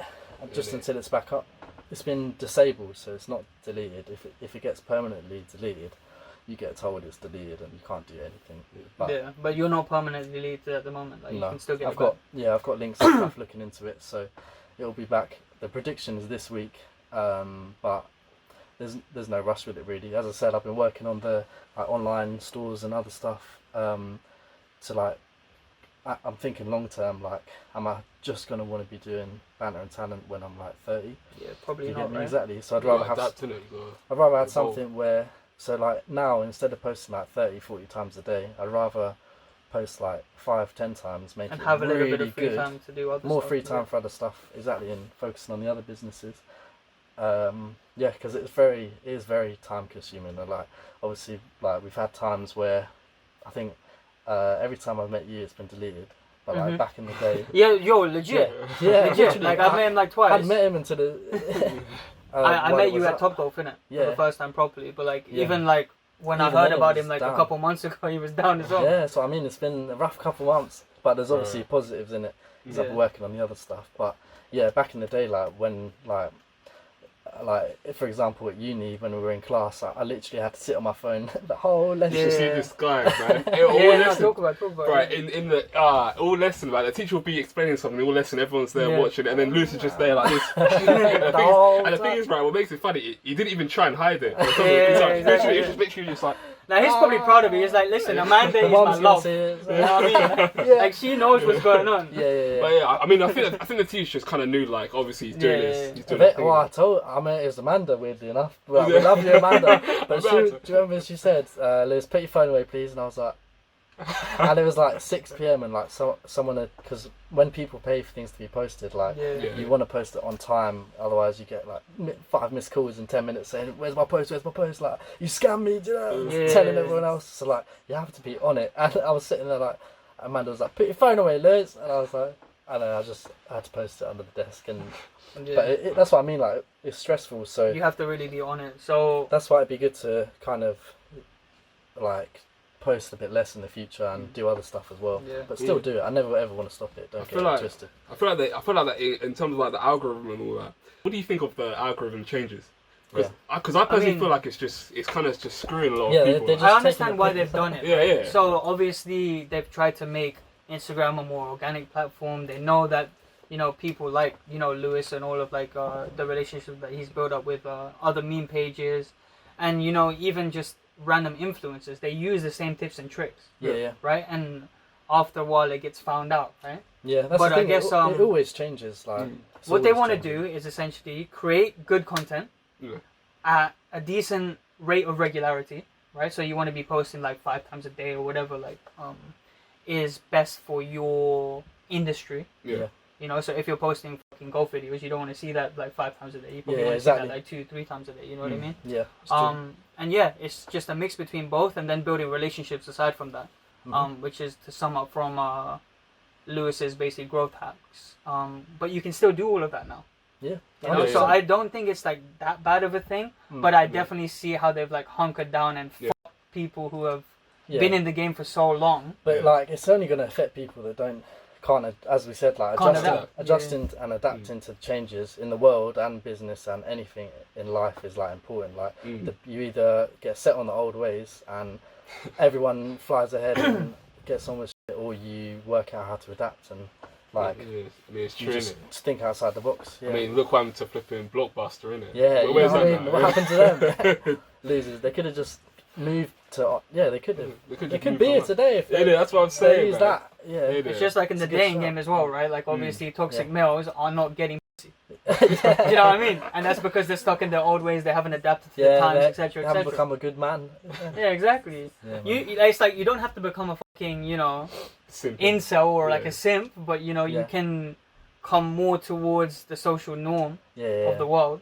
just until it's back up. It's been disabled, so it's not deleted. If it gets permanently deleted, you get told it's deleted and you can't do anything. But you're not permanently deleted at the moment. Like, you can still get I've got links and stuff looking into it, so it'll be back. The prediction is this week, but there's no rush with it really. As I said, I've been working on the online stores and other stuff. I'm thinking long term. Like, am I just gonna want to be doing Banter and Talent when I'm like 30? Yeah, probably you not. Get me? Right? Exactly. So I'd rather have something where. So like now, instead of posting like 30-40 times a day, I'd rather post like 5-10 times, make And it have a little really bit of free good. time to do other More stuff. free time for other stuff, exactly, and focusing on the other businesses. Yeah, because it is very time consuming. And like obviously, like we've had times where I think every time I've met you, it's been deleted. But like back in the day, Yeah, yo, legit. yeah, Legit. literally, Like I met him like twice. I met him into the. I while met it you was at up. Topgolf, innit? For Yeah. the first time properly. But like Yeah. even like when I Even heard then it about was him like down. a couple months ago, he was down as well. Yeah, so I mean, it's been a rough couple months, but there's obviously positives in it. Because I've been working on the other stuff. But yeah, back in the day, like when like if, for example, at uni when we were in class, I literally had to sit on my phone the whole lesson. You should see this guy, man. All Yeah, no, lesson, talk about it. right? In the all lesson, like the teacher will be explaining something. All lesson, everyone's there Yeah. watching, and then Lucy's just there like this. The thing is, right? What makes it funny? He didn't even try and hide it. He's like, exactly. he's just literally just like. Now he's probably proud of me. He's like, listen, Amanda is my Mom's gonna love. see You it. know what I mean? Like she knows what's going on. Yeah. But yeah, I mean, I think the teacher just kind of knew, like, obviously he's doing this. He's doing this thing. Well, I mean, it was Amanda, weirdly enough. Well, we love you, Amanda. But do you remember she said, Lewis, put your phone away, please? And I was like, and it was like 6 p.m. and like someone had, because when people pay for things to be posted, like you want to post it on time, otherwise you get like 5 missed calls in 10 minutes saying, where's my post, like, you scammed me, do you know? Telling everyone else. So like, you have to be on it. And I was sitting there like, Amanda was like, put your phone away, Lewis. And I was like, I don't know, I had to post it under the desk. And but that's what I mean, like, it's stressful, so you have to really be on it. So that's why it'd be good to kind of like post a bit less in the future and do other stuff as well. Yeah. But still do it. I never ever want to stop it. Don't get it twisted. I feel like that in terms of like the algorithm and all that. What do you think of the algorithm changes? Because I personally feel like it's kind of just screwing a lot of people. They're just I understand why they've done it. Yeah. So obviously they've tried to make Instagram a more organic platform. They know that, you know, people like, you know, Lewis and all of like the relationship that he's built up with other meme pages, and you know, even just random influencers, they use the same tips and tricks. Yeah. Right? And after a while it gets found out, right? Yeah, that's But the I thing. guess, it always changes. Like what they want to do is essentially create good content at a decent rate of regularity, right? So you want to be posting like 5 times a day or whatever, like is best for your industry. Yeah. You know, so if you're posting fucking golf videos, you don't want to see that like 5 times a day. You probably Yeah, want to exactly. see that like 2-3 times a day. You know what I mean? Yeah. And yeah, it's just a mix between both, and then building relationships aside from that, which is to sum up from Lewis's basic growth hacks. But you can still do all of that now. Yeah. You know, so I don't think it's like that bad of a thing, but I definitely see how they've like hunkered down and fucked people who have been in the game for so long. But like, it's only going to affect people that can't, as we said, like adjusting and adapting to changes in the world and business and anything in life is like important. Like you either get set on the old ways and everyone flies ahead and gets on with shit, or you work out how to adapt and like I mean, it's true, you just think outside the box. Yeah. I mean, look what happened to flipping Blockbuster, innit? Yeah, Where's you know that what now? happened to them? Losers. They could have just moved to. Yeah, they could have. They could be here today if they. Yeah, that's what I'm saying. Use that. Yeah. It's just like in the It's a good dating shout. game as well, right? Like obviously toxic males are not getting pussy. Yeah. Do you know what I mean? And that's because they're stuck in their old ways. They haven't adapted to the times, they etc., haven't etc. become a good man. Yeah, exactly. Yeah, It's like you don't have to become a fucking, you know, Simple. incel or like a simp, but you know, you can come more towards the social norm of the world,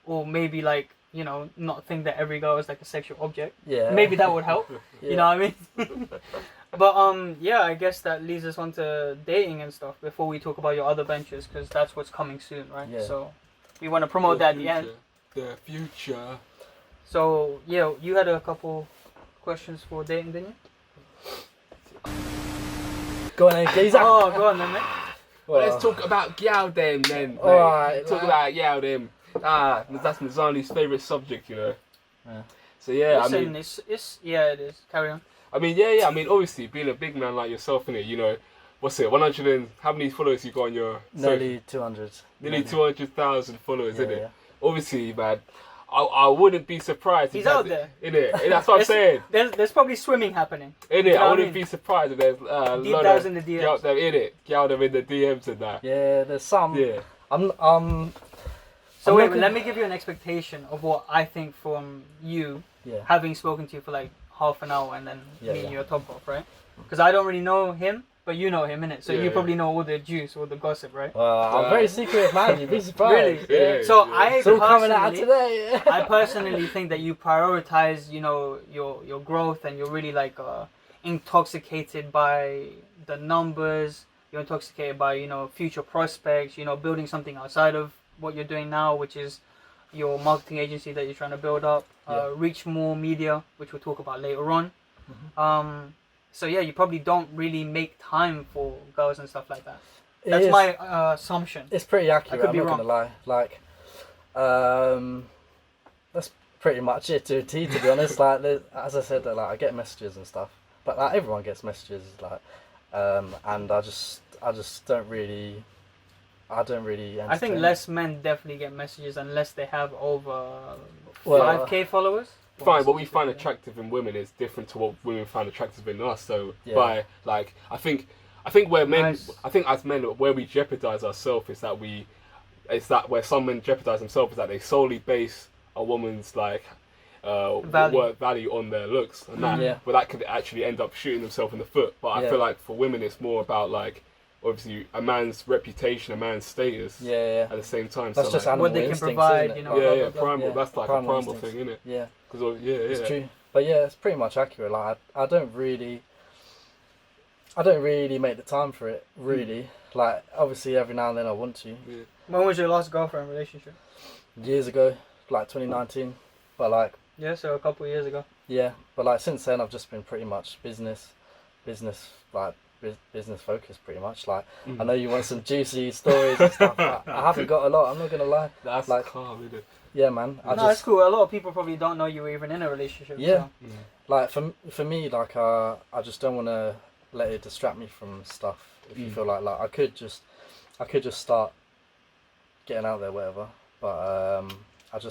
or maybe like, you know, not think that every girl is like a sexual object. Yeah. Maybe that would help. You know what I mean? But yeah, I guess that leads us on to dating and stuff before we talk about your other ventures, because that's what's coming soon, right? Yeah. So we want to promote that at the end. The future. So yeah, you had a couple questions for dating, didn't you? Go on, then, geezer. Oh, go on then, mate. Well, let's talk about Gyal then. Alright, Talk about Gyal them. That's Nizani's favourite subject, you know. Yeah. So yeah, Listen, I mean, it's yeah, it is. Carry on. I mean, yeah. I mean, obviously, being a big man like yourself in it, you know, what's it? 100 and how many followers you got on your? Nearly 200. Nearly 200,000 followers, isn't it? Yeah. Obviously, man. I wouldn't be surprised. He's out there. Innit? That's what I'm saying. There's probably swimming happening. Innit? I wouldn't be surprised if there's deep lot dives of in the DMs. Gyal them, innit? Gyal them in the DMs and that. Yeah, there's some. Yeah. So wait, let me give you an expectation of what I think from you, having spoken to you for like half an hour and then me and you at Top Off, right? Because I don't really know him, but you know him, innit? So Yeah, you yeah. probably know all the juice, all the gossip, right? Well, I'm very secretive, man. You'd be surprised. Really? Yeah, So yeah. I It's all coming out personally, today. I personally think that you prioritize, you know, your growth, and you're really like intoxicated by the numbers. You're intoxicated by, you know, future prospects. You know, building something outside of what you're doing now, which is your marketing agency that you're trying to build up. Yeah. Reach more media, which we'll talk about later on. So yeah, you probably don't really make time for girls and stuff like that. That's my assumption. It's pretty accurate. could I'm be not gonna lie. Like, that's pretty much it to a T. To be honest, like as I said, like I get messages and stuff, but like everyone gets messages, like, and I just don't really. I don't really. I think entertain. less men definitely get messages unless they have over Well, 5k followers. Fine, what we find attractive in women is different to what women find attractive in us. So Yeah. by like, I think where men, Nice. I think as men, where we jeopardize ourselves is that where some men jeopardize themselves is that they solely base a woman's like value on their looks and that. Yeah. But that could actually end up shooting themselves in the foot. But I Yeah. feel like for women, it's more about like obviously a man's reputation, a man's status. Yeah. At the same time, That's so just like, animal what they can instincts, provide, isn't it? you know. yeah, blah, yeah, blah, blah. primal. Yeah, That's like primal a primal instincts. thing, isn't it? Yeah. Because yeah, It's true. But yeah, it's pretty much accurate. Like I don't really make the time for it. Really, like obviously every now and then I want to. Yeah. When was your last girlfriend relationship? Years ago, like 2019, but like Yeah, so a couple of years ago. yeah, but like since then I've just been pretty much business focused pretty much. Like I know you want some juicy stories and stuff. I haven't got a lot. I'm not gonna lie. That's like calm, isn't it? yeah, man. No, it's cool. A lot of people probably don't know you were even in a relationship. Yeah. So. Like for me, like I just don't want to let it distract me from stuff. If you feel like I could just start getting out there, whatever. But I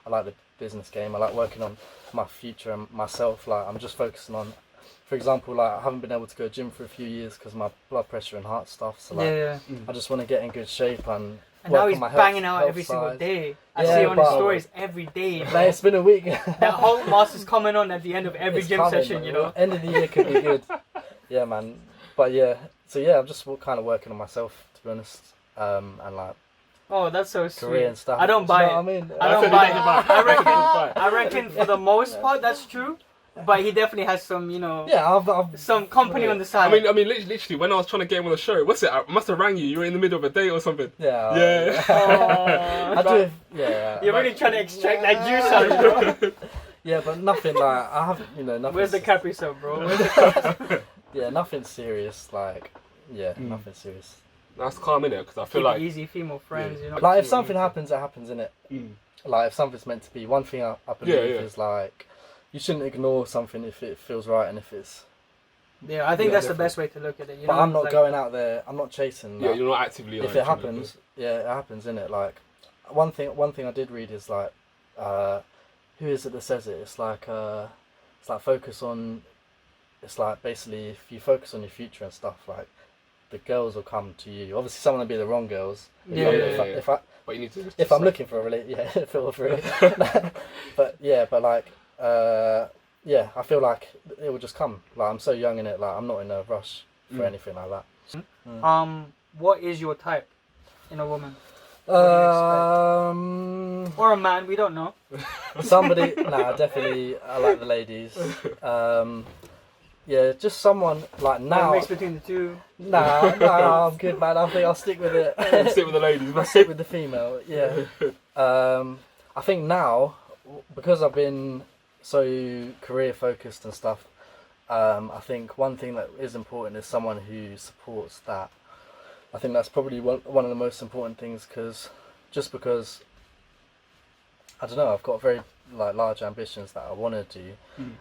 like the business game. I like working on my future and myself. Like I'm just focusing on, for example, like I haven't been able to go to gym for a few years because of my blood pressure and heart stuff. So like Yeah. I just want to get in good shape and And work now on he's my banging health out every single side. day. I Yeah, see on his but- stories every day. Like, Bro. it's been a week. That whole master's coming on at the end of every It's gym coming, session, you know. End of the year could be good. Yeah, man. But yeah, so yeah, I'm just kind of working on myself, to be honest, and like Oh, that's so sweet. career and stuff. I don't buy You it. know what I mean? I don't said buy he it. doesn't buy it. I reckon for the most part that's true, but he definitely has some, you know, Yeah, I've some company on the side. I mean, literally, when I was trying to get him on the show, what's it? I must have rang you. You were in the middle of a date or something. yeah. Yeah. Oh, I do. Yeah. you're really trying to extract that juice out of you. Yeah, but nothing like I haven't. You know, nothing. Where's the Capri Sun, bro? Where's the Yeah, nothing serious. Like, yeah, nothing serious. That's calm, innit? Because I feel Keep it like easy, female friends, you know. Like, if something happens, it happens, innit? Mm. Like, if something's meant to be, one thing I believe Yeah. is like, you shouldn't ignore something if it feels right and if it's. Yeah, I think Yeah, that's the definitely. best way to look at it. You But know, I'm not like, going out there. I'm not chasing. yeah, Like, you're not actively. if like, it trying to do happens, yeah, it happens, innit? Like, one thing I did read is like, who is it that says it? It's like focus on. It's like basically if you focus on your future and stuff, like the girls will come to you. Obviously, some will be the wrong girls. Yeah, But you need to. If I'm looking for a yeah, feel free. But like, yeah, I feel like it will just come. Like I'm so young in it. Like I'm not in a rush for anything like that. What is your type in a woman? Um, Or a man, we don't know. somebody. Nah, definitely. I like the ladies. Yeah, just someone like A now. mix between the two. Nah, I'm good, man. I think I'll stick with it. Sit with the ladies. I'll stick with the female. Yeah. I think now, because I've been so career focused and stuff, I think one thing that is important is someone who supports that. I think that's probably one of the most important things because I don't know, I've got very like large ambitions that I want to do,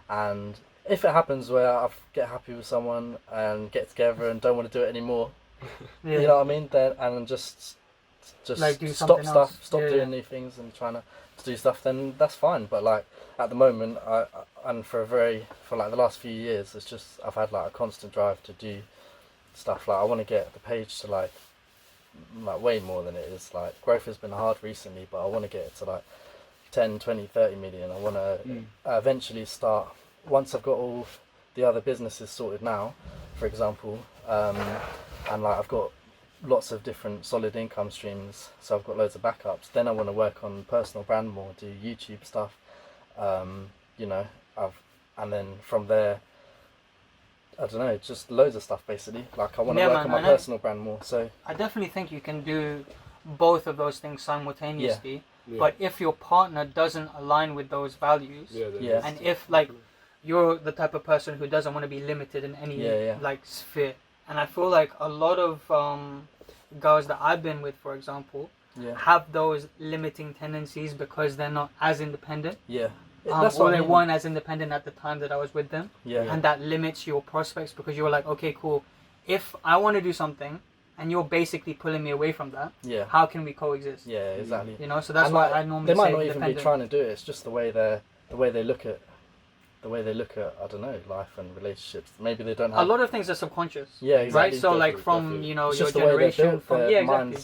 and if it happens where I get happy with someone and get together and don't want to do it anymore, Yeah. you know what I mean? Then and just Like do stop something stuff, else. stop Yeah, doing yeah. new things and trying to do stuff. Then that's fine. But like at the moment, and for like the last few years, it's just I've had like a constant drive to do stuff. Like I want to get the page to like way more than it is. Like growth has been hard recently, but I want to get it to like 10, 20, 30 million. I want to eventually start, once I've got all the other businesses sorted now, for example, and like I've got lots of different solid income streams, so I've got loads of backups. Then I want to work on personal brand more, do YouTube stuff, you know, and then from there, I don't know, just loads of stuff basically. Like I want to work on my personal brand more. So I definitely think you can do both of those things simultaneously. Yeah. But if your partner doesn't align with those values, and if like you're the type of person who doesn't want to be limited in any like sphere, and I feel like a lot of girls that I've been with, for example, have those limiting tendencies because they're not as independent. Or they weren't as independent at the time that I was with them. And that limits your prospects because you're like, okay, cool. If I want to do something and you're basically pulling me away from that, how can we coexist? Yeah, exactly. You know, so that's why I normally say they might not even be trying to do it. It's just the way they look at I don't know, life and relationships. Maybe they don't have a lot of things are subconscious. Yeah, exactly. Right. So like from you know your generation, from exactly,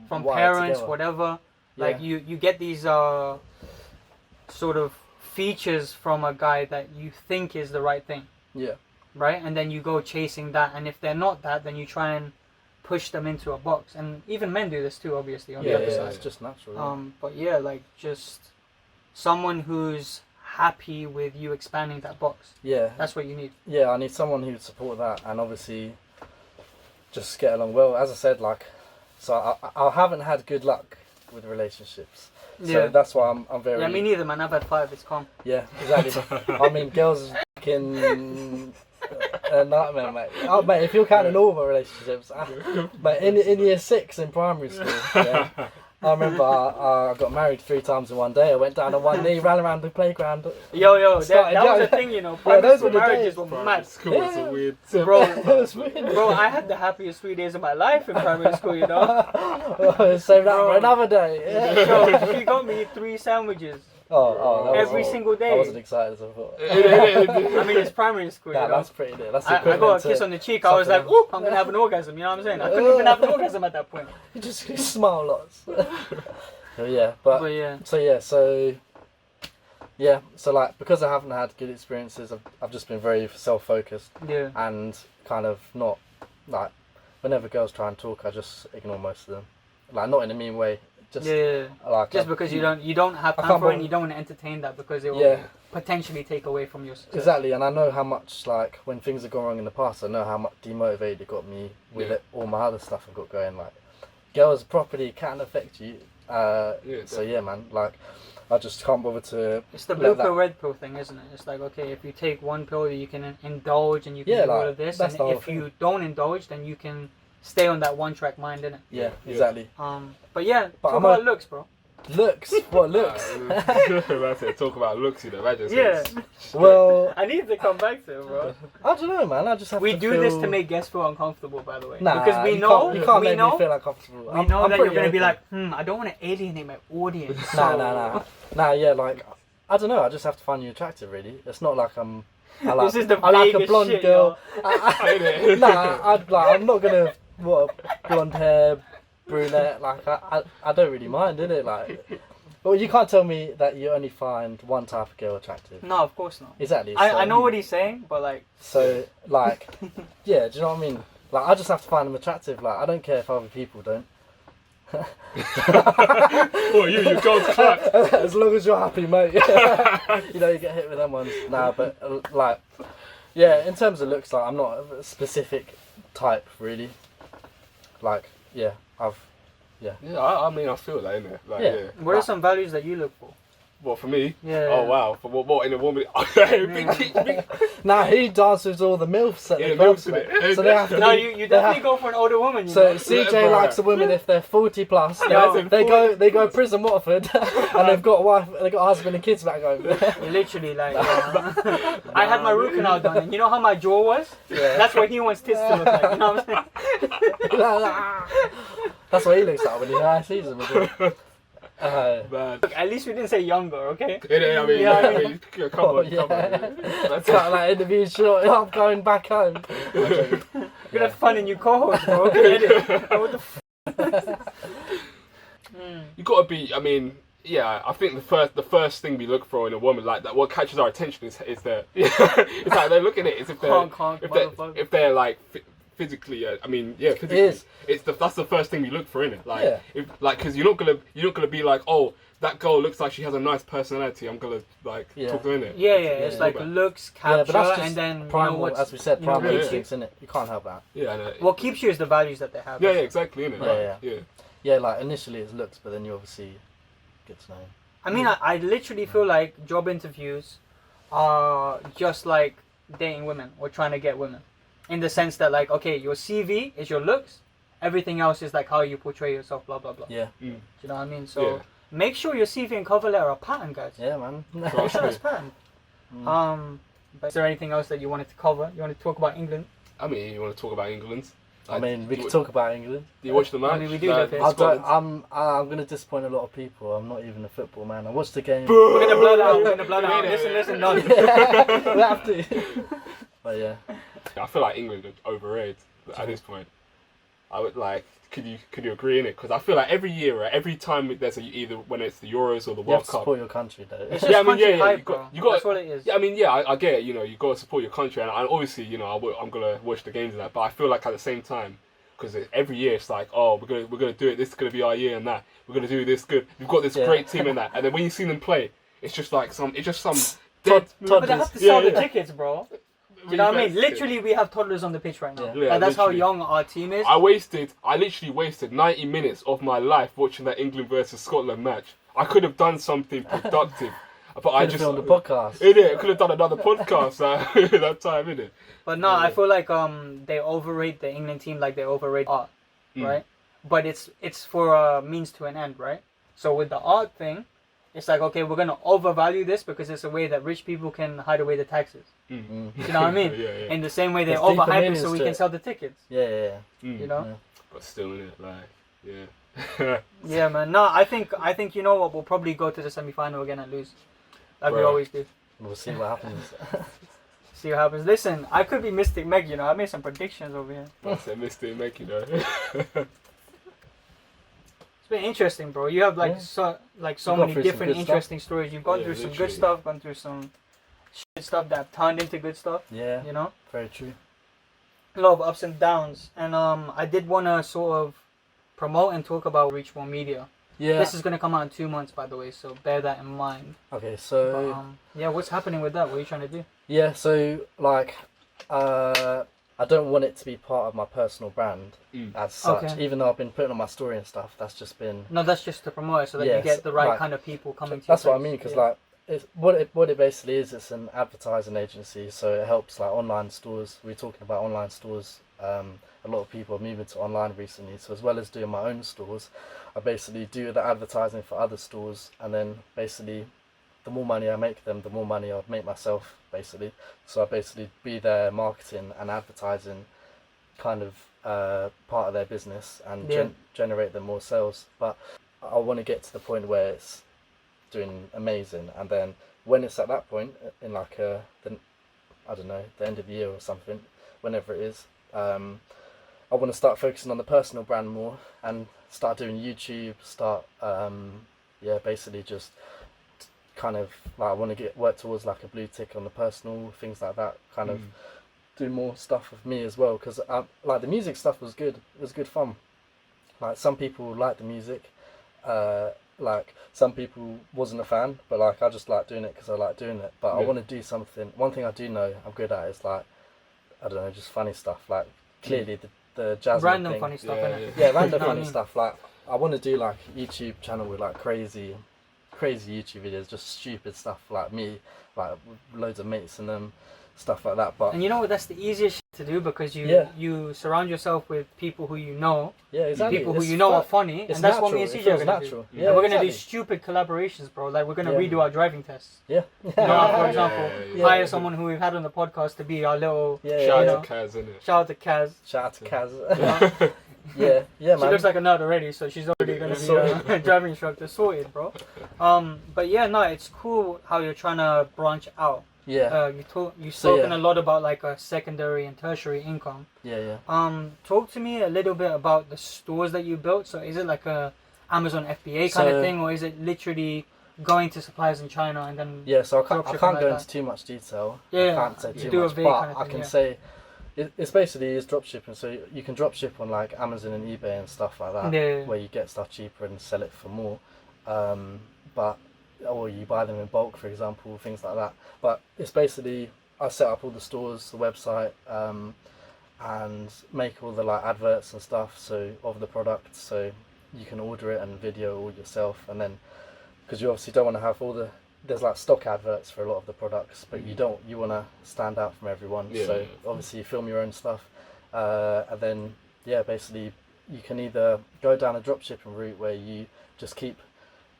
from parents, whatever. Like you get these sort of features from a guy that you think is the right thing. Yeah. Right, and then you go chasing that, and if they're not that, then you try and push them into a box. And even men do this too, obviously. On the other side. It's just natural. But yeah, like just someone who's happy with you expanding that box. Yeah. That's what you need. Yeah, I need someone who would support that, and obviously just get along well. As I said, like, so I haven't had good luck with relationships. So that's why I'm very... Yeah, me neither, man. I've had 5. It's calm. Yeah, exactly. I mean, girls fucking... a nightmare, mate. Oh, mate, if you're counting all my relationships, mate, in year 6 in primary school, I remember I got married 3 times in one day. I went down on one knee, ran around the playground. That was a thing, you know. Primary school marriages were mad. School was a weird... Bro, I had the happiest 3 days of my life in primary school, you know. Save that for another day. So she got me 3 sandwiches. Every single day. I wasn't excited as I thought. I mean, it's primary school. Yeah, you know? That's pretty good. That's I got a kiss on the cheek. I was like, "Ooh, I'm gonna have an orgasm." You know what I'm saying? I couldn't even have an orgasm at that point. You just smile lots. So like because I haven't had good experiences, I've just been very self-focused. Yeah. And kind of not like whenever girls try and talk, I just ignore most of them. Like not in a mean way. Just, just because you don't have time for it and you don't want to entertain that because it will potentially take away from your success. Exactly, and I know how much, like, when things have gone wrong in the past, I know how much demotivated it got me with all my other stuff I've got going. Like, girls property can affect you. So yeah, man, like, I just can't bother to... It's the blue pill, red pill thing, isn't it? It's like, okay, if you take one pill, you can indulge and you can do all of this, and if you don't indulge, then you can stay on that one-track mind, innit? Yeah, exactly. But yeah, talk about looks, bro. Looks? What looks? That's it. Talk about looks, you know. Well, I need to come back to it, bro. I don't know, man. I just have to feel... do this to make guests feel uncomfortable, by the way. Nah, because we know you can't make me feel uncomfortable. We know that you're gonna be like, I don't want to alienate my audience. Nah. Yeah, like I don't know. I just have to find you attractive, really. It's not like I like a blonde shit, girl. I'm not gonna blonde hair. Brunette, like I don't really mind, innit? Like, but you can't tell me that you only find one type of girl attractive. No, of course not. Exactly. I know what he's saying, but like. So like, yeah, do you know what I mean? Like, I just have to find them attractive. Like, I don't care if other people don't. You go to clap. As long as you're happy, mate. You know, you get hit with them ones. Nah, but like, yeah, in terms of looks, like I'm not a specific type really. Like, yeah. I mean, I feel that, innit? Like, What are some values that you look for? What, for me? Yeah. Oh, wow. For what in a woman? Big. Nah, he dances with all the MILFs at the club. So they have to you definitely go for an older woman. So CJ likes a woman if they're 40 plus. They go prison Watford, and they've got a wife, they got a husband and kids back home. Literally, like I had my root canal done, and you know how my jaw was? Yeah. That's what he wants tits to look like. You know what I'm saying? That's what he looks like when he sees them. Look, at least we didn't say younger, okay? I mean, come on. That's like that interview short. I'm going back home. You're gonna find a new co-host, bro. Okay, what the You gotta be. I mean, Yeah, I think the first thing we look for in a woman, like that, what catches our attention is their. It's like they're looking at it. It's if they're like physically. I mean, yeah, physically. It is. That's the first thing we look for in it. Like, Yeah. Because you're not gonna be like, oh, that girl looks like she has a nice personality. I'm gonna like talk to her in it. Yeah, it's like looks, capture, but that's just and then primal, as we said, primal yeah. instincts, innit? You can't help that. Yeah. No, what keeps you is the values that they have. yeah, exactly, innit? Yeah, Yeah. Yeah, like initially it's looks, but then you obviously get to know him. I mean, I literally feel like job interviews are just like dating women or trying to get women. In the sense that, like, okay, your CV is your looks, everything else is like how you portray yourself, blah, blah, blah. Yeah. Do you know what I mean? So make sure your CV and cover letter are patterned, guys. Yeah, man. Make sure it's patterned. But is there anything else that you wanted to cover? You want to talk about England? I mean, you want to talk about England? I mean, we could talk about England. Do you watch the match? I mean, we do Like, that. Scotland? I'm going to disappoint a lot of people. I'm not even a football man. I watched the game. We're going to blow that out. We're going to blow that out. Listen, no. We have to. But yeah. I feel like England are overrated at this point. I would like. Could you agree in it? Because I feel like every year, right, every time there's either when it's the Euros or the You World have to Cup. support your country, though. It's just country hype, you bro. got. That's what it is. Yeah, I mean, yeah, I get it. You know, you got to support your country, and obviously, you know, I'm gonna watch the games and that. But I feel like at the same time, because every year it's like, oh, we're gonna do it. This is gonna be our year and that. We're gonna do this good. We've got this great team and that. And then when you see them play, it's just like some dead. But they have to sell the tickets, bro. Do You know what I mean? Literally, we have toddlers on the pitch right now. Yeah. Yeah, That's how literally. young our team is. I literally wasted 90 minutes of my life watching that England versus Scotland match. I could have done something productive, but I just on the podcast. I could have done another podcast that time, innit? But no, I feel like they overrate the England team like they overrate art, right? But it's for a means to an end, right? So with the art thing, it's like, okay, we're gonna overvalue this because it's a way that rich people can hide away the taxes. You know what I mean? Yeah. In the same way they There's deeper overhype it meanings so we to can it. sell the tickets. Yeah. You know? Yeah. But still, innit? Like, yeah. Yeah, man. No, I think you know what? We'll probably go to the semi-final again and lose, like we Bro. always do. We'll see what happens. See what happens. Listen, I could be Mystic Meg. You know, I made some predictions over here. I said, Mr. Make you know. It's been interesting, bro. You have like Yeah. so You've gone many through some different good interesting stories. You've gone Yeah, through some literally. good stuff, gone through some shit stuff that turned into good stuff. Yeah, You know, very true. a lot of ups and downs. And I did want to sort of promote and talk about Reach More Media. Yeah. This is gonna come out in 2 months, by the way, so bear that in mind. Okay, But, so yeah, what's happening with that? What are you trying to do? yeah, so like, I don't want it to be part of my personal brand as such. Okay. Even though I've been putting on my story and stuff, that's just been. No, that's just to promote it so that you Yes, get the right like, kind of people coming to That's your what I place. mean, because Yeah. like, it's what it basically is. It's an advertising agency, so it helps like online stores. We're talking about online stores. A lot of people are moving to online recently, so as well as doing my own stores, I basically do the advertising for other stores, and then basically, the more money I make them, the more money I'd make myself, basically. So I basically be their marketing and advertising kind of part of their business and generate them more sales. But I want to get to the point where it's doing amazing, and then when it's at that point, in like I don't know, the end of the year or something, whenever it is, I want to start focusing on the personal brand more and start doing YouTube, basically just kind of like I want to work towards like a blue tick on the personal, things like that, kind of do more stuff with me as well, because like the music stuff was good. It was good fun. Like some people like the music, like some people wasn't a fan, but like I just like doing it because I like doing it. But I want to do something. One thing I do know I'm good at is like, I don't know, just funny stuff. Like clearly the Jasmine random thing. funny stuff, Yeah, innit? Yeah, random You know what I funny mean? stuff. Like I want to do like a YouTube channel with like crazy YouTube videos, just stupid stuff like me, like with loads of mates and them, stuff like that. But And you know what? That's the easiest shit to do because you surround yourself with people who you know, yeah, exactly. people who It's you know are fun. funny, It's and that's what natural. me and It CJ are feels gonna natural. do. Yeah, And we're gonna do exactly. stupid collaborations, bro. Like we're gonna Yeah. redo our driving tests. Yeah. You know, for example, yeah, hire yeah. someone who we've had on the podcast to be our little Yeah, Shout you out know, to Kaz, innit? shout out to Kaz. Shout out to Kaz. yeah, She man. looks like a nerd already, so she's already gonna be a driving instructor sorted, bro. But yeah, no, it's cool how you're trying to branch out. yeah, You've spoken yeah. a lot about like a secondary and tertiary income. yeah. Talk to me a little bit about the stores that you built. So is it like a Amazon FBA kind of thing, or is it literally going to suppliers in China and then? Yeah, so I can't like go that? into too much detail. Yeah, I can't say you too do a much, vague but kind of I thing, can yeah. say it's basically drop shipping. So you can drop ship on like Amazon and eBay and stuff like that, Yeah. where you get stuff cheaper and sell it for more. Or you buy them in bulk, for example, things like that. But it's basically I set up all the stores, the website, and make all the like adverts and stuff of the product, so you can order it and video all yourself. And then because you obviously don't want to have there's like stock adverts for a lot of the products, but you want to stand out from everyone. So obviously you film your own stuff, and then basically you can either go down a dropshipping route where you just keep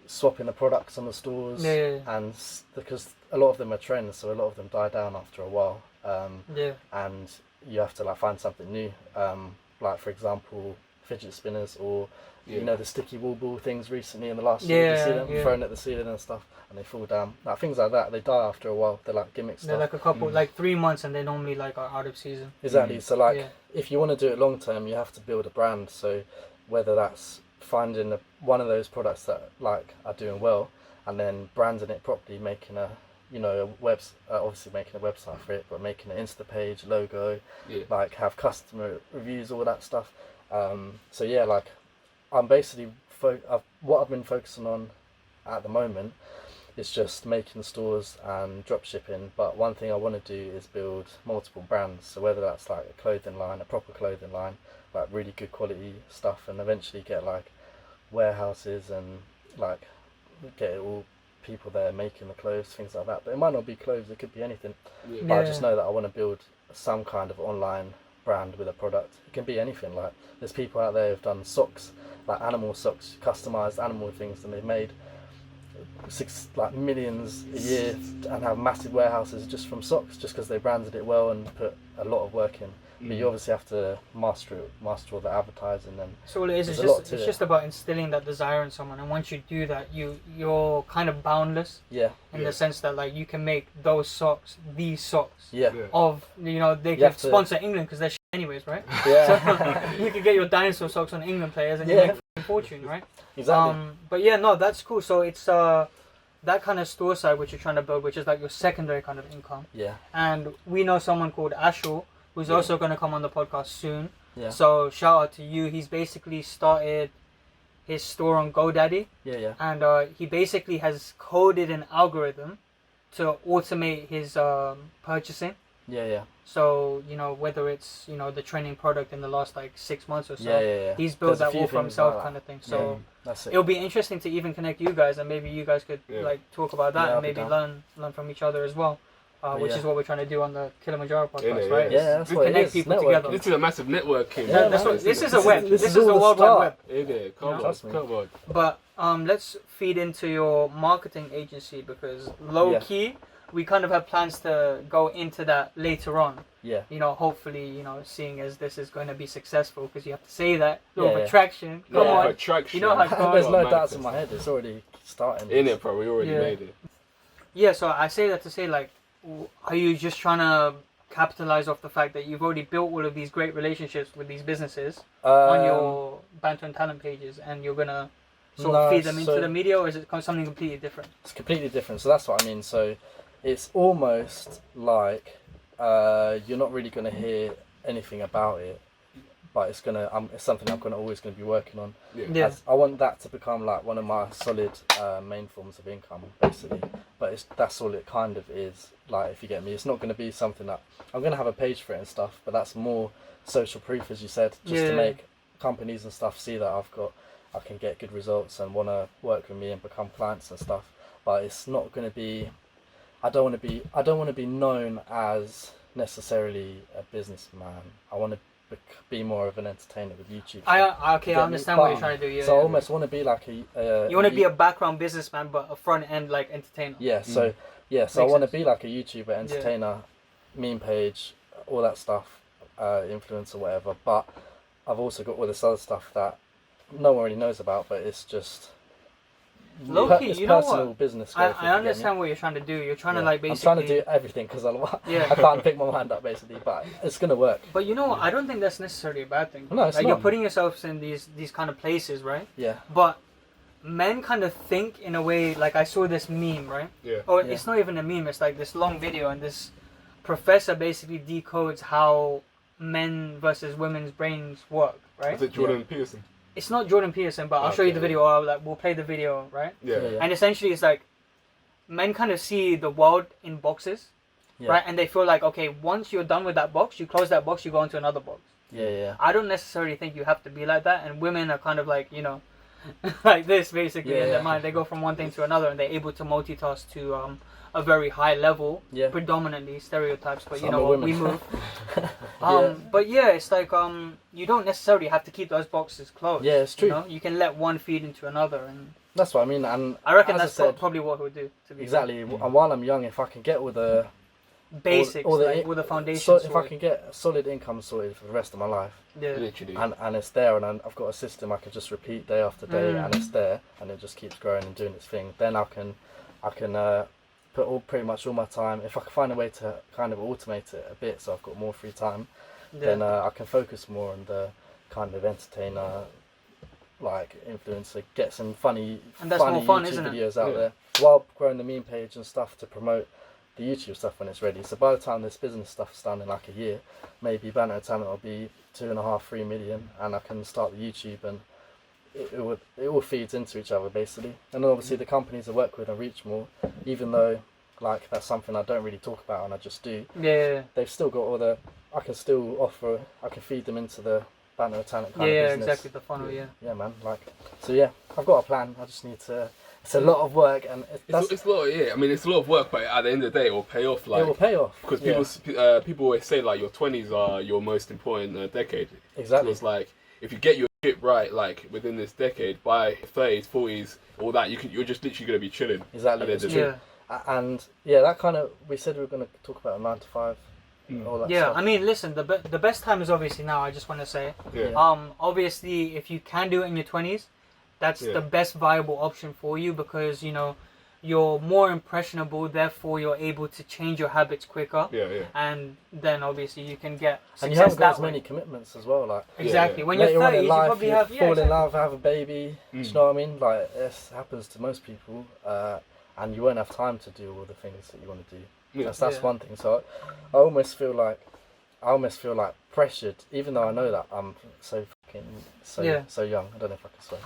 swapping the products on the stores, and because a lot of them are trends, so a lot of them die down after a while, and you have to like find something new, like for example fidget spinners, or you know the sticky wool ball things recently in the last year, you see them thrown at the ceiling and stuff and they fall down, like things like that. They die after a while. They're like gimmick stuff. They're like a couple, like 3 months, and they normally like are out of season. Exactly. So like if you want to do it long term, you have to build a brand. So whether that's finding one of those products that like are doing well and then branding it properly, making a obviously making a website for it, but making an Insta page, logo, like have customer reviews, all that stuff. So yeah, like I'm basically what I've been focusing on at the moment is just making stores and drop shipping. But one thing I want to do is build multiple brands. So whether that's like a clothing line, a proper clothing line, like really good quality stuff, and eventually get like warehouses and like get it all people there making the clothes, things like that. But it might not be clothes, it could be anything. But I just know that I want to build some kind of online brand with a product. It can be anything. Like there's people out there who've done socks, like animal socks, customized animal things, and they've made millions a year and have massive warehouses just from socks, just because they branded it well and put a lot of work in. But you obviously have to master all the advertising. And so all it is, it's just about instilling that desire in someone, and once you do that, you're kind of boundless. In the sense that like you can make those socks, these socks. Of they can sponsor England because they're shit anyways, right? So you can get your dinosaur socks on England players and you make a fortune, right? Exactly. But yeah, no, that's cool. So it's that kind of store side which you're trying to build, which is like your secondary kind of income. And we know someone called Ashul, who's also going to come on the podcast soon. So shout out to you. He's basically started his store on GoDaddy. And he basically has coded an algorithm to automate his purchasing. So whether it's the trending product in the last like 6 months or so, he's built that all for himself, like kind of thing. So it'll be interesting to even connect you guys, and maybe you guys could like talk about that and maybe learn from each other as well. Which is what we're trying to do on the Kilimanjaro podcast, right? That's what connect people together. This is a massive networking. This is a web. This is a World Wide Web. Come on. But let's feed into your marketing agency, because low key, we kind of have plans to go into that later on. Hopefully, seeing as this is going to be successful, because you have to say that. Law of attraction. Come on. Attraction. You know how it goes. There's no doubts in my head. It's already starting. In it, bro. We already made it. Yeah, so I say that to say, like, are you just trying to capitalize off the fact that you've already built all of these great relationships with these businesses on your Banter and Talent pages, and you're going to sort of feed them into the media, or is it something completely different? It's completely different. So that's what I mean. So it's almost like you're not really going to hear anything about it, but it's something I'm always going to be working on. I want that to become like one of my solid main forms of income, basically. But that's all it kind of is. Like, if you get me, it's not going to be something that I'm going to have a page for it and stuff. But that's more social proof, as you said, just to make companies and stuff see that I can get good results and want to work with me and become clients and stuff. But it's not going to be. I don't want to be known as necessarily a businessman. I want to be more of an entertainer with YouTube. I understand what you're trying to do. So I almost want to be like a. You want to be a background businessman, but a front end like entertainer. So I want to be like a YouTuber, entertainer, meme page, all that stuff, influencer, whatever. But I've also got all this other stuff that no one really knows about, but it's just. Low-key, it's you know personal what? business. I understand what you're trying to do. You're trying to like basically. I'm trying to do everything because I can't pick my mind up basically, but it's gonna work. But you know what? I don't think that's necessarily a bad thing. No, it's like not. You're putting yourselves in these kind of places, right? Yeah. But men kind of think in a way, like I saw this meme, right? Yeah. Or it's not even a meme, it's like this long video, and this professor basically decodes how men versus women's brains work, right? Is it Jordan Peterson? It's not Jordan Peterson, but I'll show you the video, or like we'll play the video, right? Yeah. And essentially it's like men kind of see the world in boxes, right? And they feel like, okay, once you're done with that box, you close that box, you go into another box. I don't necessarily think you have to be like that, and women are kind of like, you know, like this basically in their mind. They go from one thing to another, and they're able to multitask to a very high level, predominantly stereotypes, but you know what, we move. But yeah, it's like you don't necessarily have to keep those boxes closed. Yeah, it's true. You know? You can let one feed into another, and that's what I mean. And I reckon as that's I said, probably what we'll do. To be exactly. And while I'm young, if I can get all the basics, all with the foundation, so if I can get a solid income sorted for the rest of my life, literally, and it's there, and I've got a system I can just repeat day after day, and it's there, and it just keeps growing and doing its thing. Then I can put pretty much all my time. If I can find a way to kind of automate it a bit, so I've got more free time, then I can focus more on the kind of entertainer, like influencer, get some funny YouTube videos out there, while growing the meme page and stuff to promote the YouTube stuff when it's ready. So by the time this business stuff's done in like a year, maybe Banter Talent will be 2.5-3 million, and I can start the YouTube, and it all feeds into each other basically. And then obviously the companies I work with and reach more, even though like that's something I don't really talk about and I just do. They've still got all the, I can feed them into the Banter Talent kind of business. Exactly, the funnel. Yeah, man. Like, so yeah, I've got a plan. I just need to. It's a lot of work, and it's a lot. I mean, it's a lot of work, but at the end of the day, it will pay off. Like, it will pay off because people always say like your 20s are your most important decade. Exactly. So it's like if you get your shit right, like within this decade, by 30s, 40s, all that, you're just literally gonna be chilling. Exactly. It's true. And that kind of, we said we were gonna talk about a 9 to 5. All that stuff. I mean, listen, the best time is obviously now. I just want to say, obviously, if you can do it in your 20s, that's the best viable option for you, because you know you're more impressionable, therefore you're able to change your habits quicker. And then obviously you can get success. And you haven't got as many commitments as well. Like exactly, when you're 30s, you probably have fall in love, have a baby. Do you know what I mean? Like this happens to most people, and you won't have time to do all the things that you want to do. That's one thing. So I almost feel like pressured, even though I know that I'm so young. I don't know if I can swear.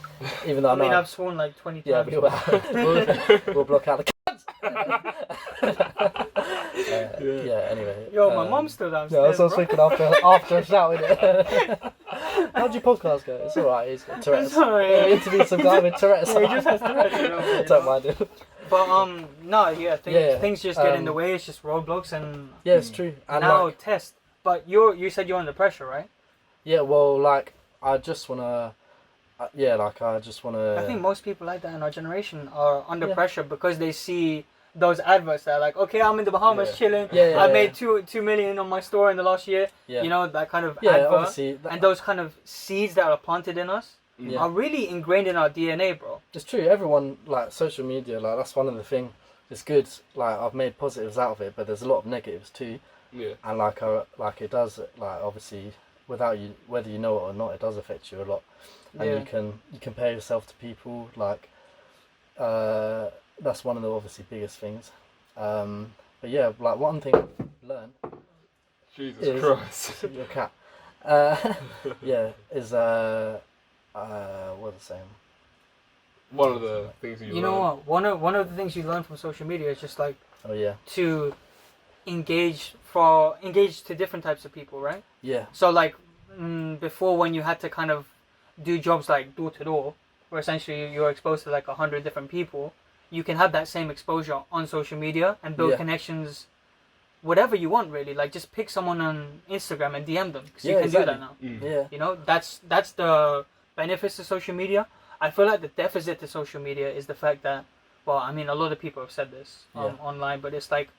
Even though I know I've sworn like 20 times. We'll block out the anyway. My mum's still downstairs. Yeah, that's what I was thinking after shouting it. How'd your podcast go? It's alright, he's got Tourette's. It's alright. We interviewed some guy with Tourette's. He just has Tourette's. Don't mind him. But things just get in the way. It's just roadblocks, and it's true. And now test. But you said you're under pressure, right? Yeah. Well, like I just wanna. I think most people like that in our generation are under pressure because they see those adverts that are like, okay, I'm in the Bahamas chilling. I made 2 million on my store in the last year. You know, that kind of advert. Obviously, and those kind of seeds that are planted in us are really ingrained in our DNA, bro. It's true. Everyone, like, social media, like, that's one of the things. It's good. Like, I've made positives out of it, but there's a lot of negatives too. And like it does, like, obviously, without you, whether you know it or not, it does affect you a lot. And you can compare yourself to people, like, that's one of the obviously biggest things. But yeah, like, one thing I've learned. Jesus Christ. Your cat. Is what was I saying? One of the things you know what? One of the things you learn from social media is just like to engage to different types of people, right? Yeah. So like before, when you had to kind of do jobs like door to door, where essentially you're exposed to like 100 different people, you can have that same exposure on social media and build connections. Whatever you want, really. Like, just pick someone on Instagram and DM them, because you can do that now. You know, that's the benefits of social media. I feel like the deficit to social media is the fact that, well, I mean, a lot of people have said this online, but it's like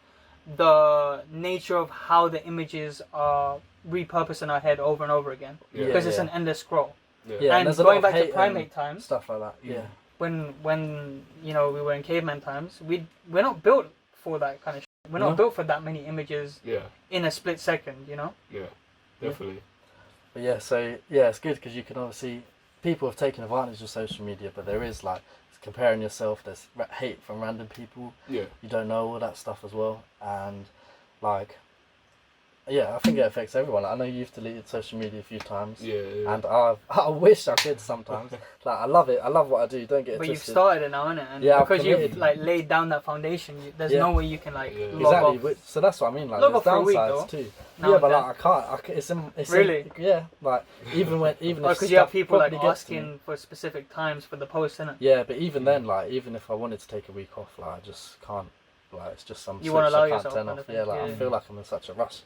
the nature of how the images are repurposed in our head over and over again, because it's an endless scroll. And going back to primate times, stuff like that. When you know, we were in caveman times, we're not built for that kind of shit. We're not built for that many images in a split second, you know? Yeah, definitely. But so it's good because you can obviously people have taken advantage of social media, but there is like comparing yourself. There's hate from random people. Yeah. You don't know all that stuff as well, and like. Yeah, I think it affects everyone. I know you've deleted social media a few times. Yeah. And I wish I could sometimes. Like, I love it. I love what I do. Don't get it But twisted. you've started it now, innit? And Yeah, I've because you've committed. like laid down that foundation, there's Yeah. no way you can like log Exactly. off. So that's what I mean. Like, Log there's off for a week, downsides though, too. now Yeah, and but then. like I can't. It's Really? yeah. Like even if Because you have stuff people like probably gets to me. asking for specific times for the post, innit? Yeah, but even then, like even if I wanted to take a week off, like I just can't. Like it's just some You switch wanna allow I can't yourself turn kind off. of Yeah, thing, like yeah. I feel like I'm in such a rush.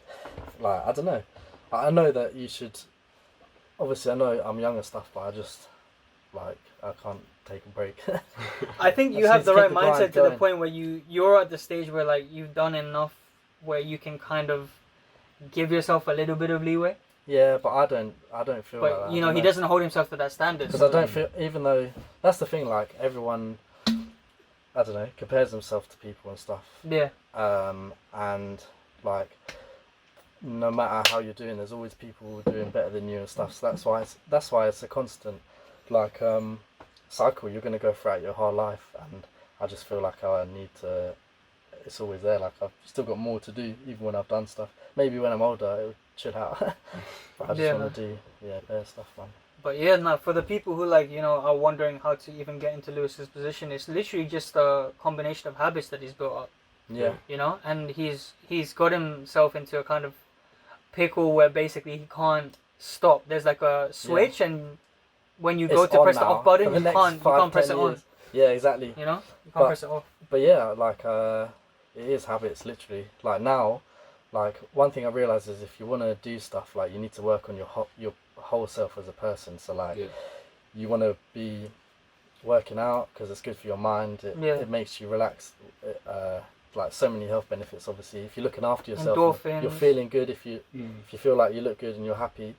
Like I don't know. I know that you should. Obviously, I know I'm young and stuff, but I just like I can't take a break. I think I you just have need the to right keep the grind mindset to the going. point where you're at the stage where like you've done enough where you can kind of give yourself a little bit of leeway. Yeah, but I don't feel like But that. you know, he doesn't hold himself to that standard. Because so, I don't feel, even though that's the thing. Like everyone, I don't know, compares themselves to people and stuff. Yeah. And like no matter how you're doing, there's always people doing better than you and stuff. So that's why it's a constant like cycle you're gonna go throughout your whole life. And I just feel like I need to. It's always there. Like I've still got more to do, even when I've done stuff. Maybe when I'm older, it'll chill out. But I just want to do better stuff, man. But yeah, no, for the people who like, you know, are wondering how to even get into Lewis's position, it's literally just a combination of habits that he's built up. Yeah. You know, and he's got himself into a kind of pickle where basically he can't stop. There's like a switch, and when you go It's to on press the now. off button, For the you next can't 5, press 10 it on. years. Yeah, exactly. You know, you can't press it off. But yeah, like it is habits, literally. Like now, like one thing I realize is if you want to do stuff, like you need to work on your whole self as a person. So like you want to be working out because it's good for your mind. It makes you relax. Like so many health benefits. Obviously, if you're looking after yourself, Endorphins. you're feeling good. If you feel like you look good and you're happy,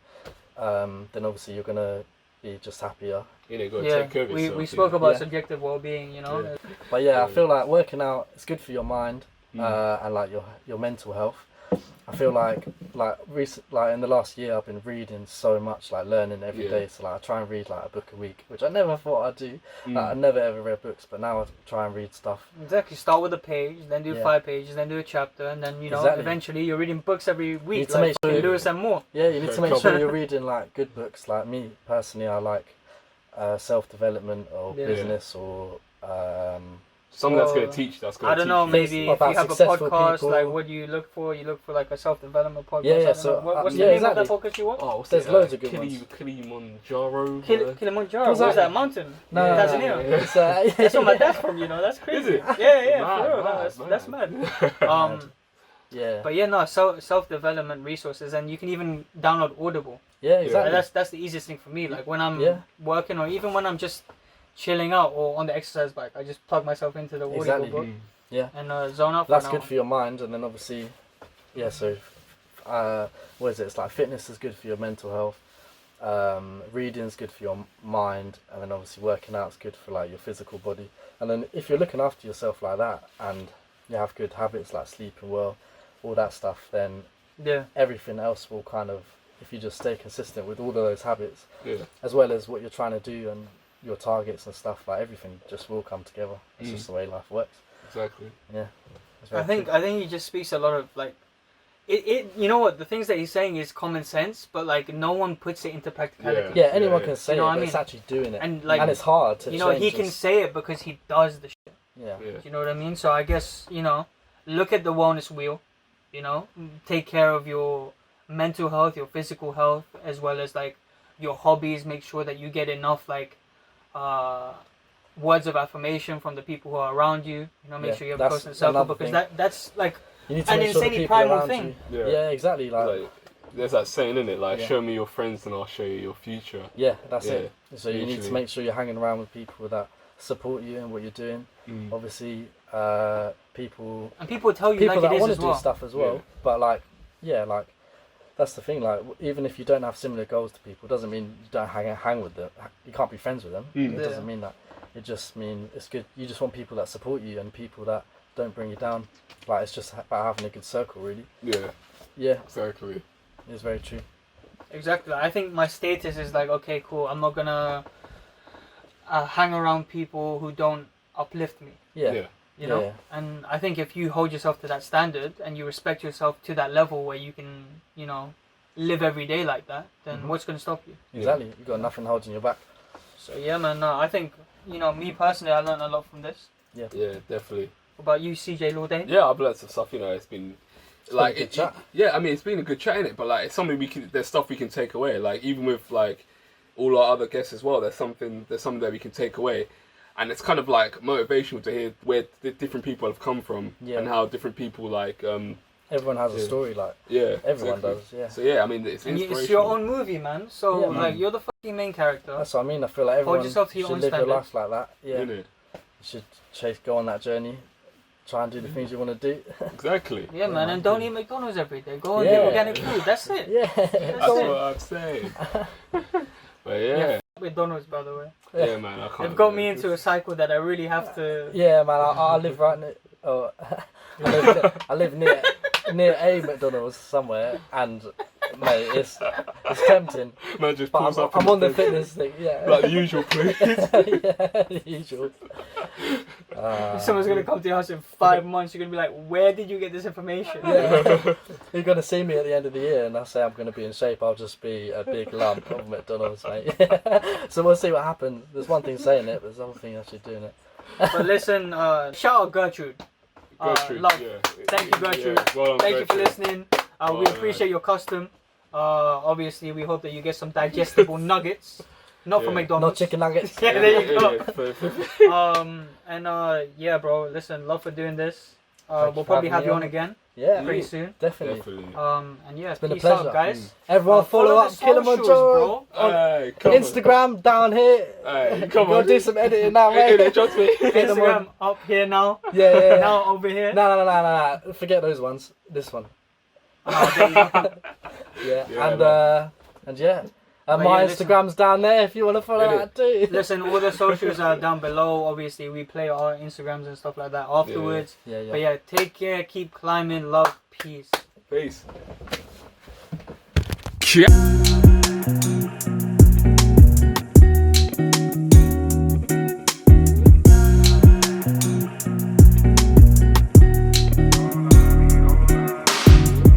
then obviously you're gonna be just happier. You know, got to take care of yourself. We spoke about subjective well-being, you know. Yeah. But yeah, I feel like working out is good for your mind and like your mental health. I feel like in the last year I've been reading so much, like learning every day. So like I try and read like a book a week, which I never thought I'd do. Like I never ever read books, but now I try and read stuff. Exactly. Start with a page, then do 5 pages, then do a chapter, and then eventually you're reading books every week. need to make sure Lewis and Moore. Yeah, you need to make sure you're reading like good books. Like me personally, I like self-development or business or something that's going to teach. That's going I to don't know. teach Maybe if you have a podcast, like what do you look for? You look for like a self-development podcast. Yeah. So what's the name of that podcast you watch? Oh, what's there's loads of good ones. Kilimanjaro. Kilimanjaro. What's that? A mountain? No, Tanzania. It's, That's where my dad's from. You know, that's crazy. Is it? Yeah, for real. That's mad. Yeah. But yeah, no, self-development resources, and you can even download Audible. Yeah, exactly. And that's the easiest thing for me. Like when I'm working, or even when I'm just chilling out or on the exercise bike, I just plug myself into the Audible book. Yeah. And zone out. That's good for your mind, and then obviously, so what is it? It's like fitness is good for your mental health. Reading is good for your mind, and then obviously working out is good for like your physical body. And then if you're looking after yourself like that, and you have good habits like sleeping well, all that stuff, then everything else will kind of, if you just stay consistent with all of those habits, as well as what you're trying to do and your targets and stuff, like everything just will come together. It's just the way life works. Exactly. Yeah. I think he just speaks a lot of like it you know what, the things that he's saying is common sense, but like no one puts it into practicality. Yeah, anyone can say you know it, but it's actually doing it. And it's hard to he can say it because he does the shit. Yeah. You know what I mean? So I guess, look at the wellness wheel, take care of your mental health, your physical health, as well as like your hobbies. Make sure that you get enough like words of affirmation from the people who are around you. Make sure you have a close circle, because that's like you need to an insanely primal thing. Yeah, exactly. Like there's that saying, isn't it? Like, show me your friends and I'll show you your future. Yeah, that's it. So you need to make sure you're hanging around with people that support you in what you're doing. Obviously, people tell you people like that it is want as to well. do stuff as well. But like that's the thing. Like even if you don't have similar goals to people, doesn't mean you don't hang with them. You can't be friends with them. It doesn't mean that. It just means it's good. You just want people that support you and people that don't bring you down. Like it's just about having a good circle, really. Yeah. Yeah. Exactly. It's very true. Exactly. I think my status is like, okay, cool. I'm not gonna hang around people who don't uplift me. Yeah. You know. Yeah. And I think if you hold yourself to that standard and you respect yourself to that level where you can, you know, live every day like that, then what's gonna stop you? Exactly. You've got nothing holding your back. So yeah, man. No, I think, you know, me personally, I learned a lot from this. Yeah, definitely. What about you, CJ Lordane? Yeah, I've learned some stuff. You know, it's been like been a good chat. yeah. I mean, it's been a good chat in it, but like it's something there's stuff we can take away. Like even with like all our other guests as well, there's something that we can take away, and it's kind of like motivational to hear where the different people have come from and how different people like. Everyone has a story, like everyone exactly. does. Yeah. So yeah, I mean, it's And inspirational. it's your own movie, man. So Yeah, man. like, you're the fucking main character. That's what I mean. I feel like everyone yourself to should your own live your standard. life like that. Yeah. Innit? You should go on that journey. Try and do the things you want to do. Exactly. Yeah, man. And don't eat McDonald's every day. Go and Yeah. get organic food. That's it. Yeah. That's what I'm saying. But yeah, McDonald's, by the way. yeah, man. I can't. They've got me into a cycle that I really have to. Yeah, man. I live right near. Oh, I live near a McDonald's somewhere, and mate, it's tempting. Man just But pulls up. I'm on the thing. fitness thing. Yeah. Like the usual place. Yeah, the usual. Someone's gonna come to your house in 5 months. You're gonna be like, "Where did you get this information?" Yeah. You're gonna see me at the end of the year, and I say I'm gonna be in shape. I'll just be a big lump of McDonald's, mate. So we'll see what happens. There's one thing saying it, but there's another thing actually doing it. But listen, shout out Gertrude. Gertrude, love. yeah. Thank you, Gertrude. Yeah, well done, Thank you for Gertrude. listening. We appreciate your custom. Obviously, we hope that you get some digestible nuggets, not from Not McDonald's. chicken nuggets. Yeah, there you go. Yeah, And yeah, bro. Listen, love for doing this. Thank We'll you for probably having have me you on. on again Yeah, pretty soon. definitely. definitely. And yeah, been a peace pleasure. out, guys. Everyone follow up the socials, Kilimanjaro on Hey, come on. Instagram down here. Hey, come Gotta on. do some editing now, Hey, mate. trust me. Get them on. Instagram up here now. Yeah. Now over here. No. Forget those ones. This one. There you go. Yeah. And yeah. And But my yeah, listen. Instagram's down there if you want to follow that too. Listen, all the socials are down below. Obviously, we play our Instagrams and stuff like that afterwards. Yeah. But yeah, take care, keep climbing, love, peace. Peace. Yeah.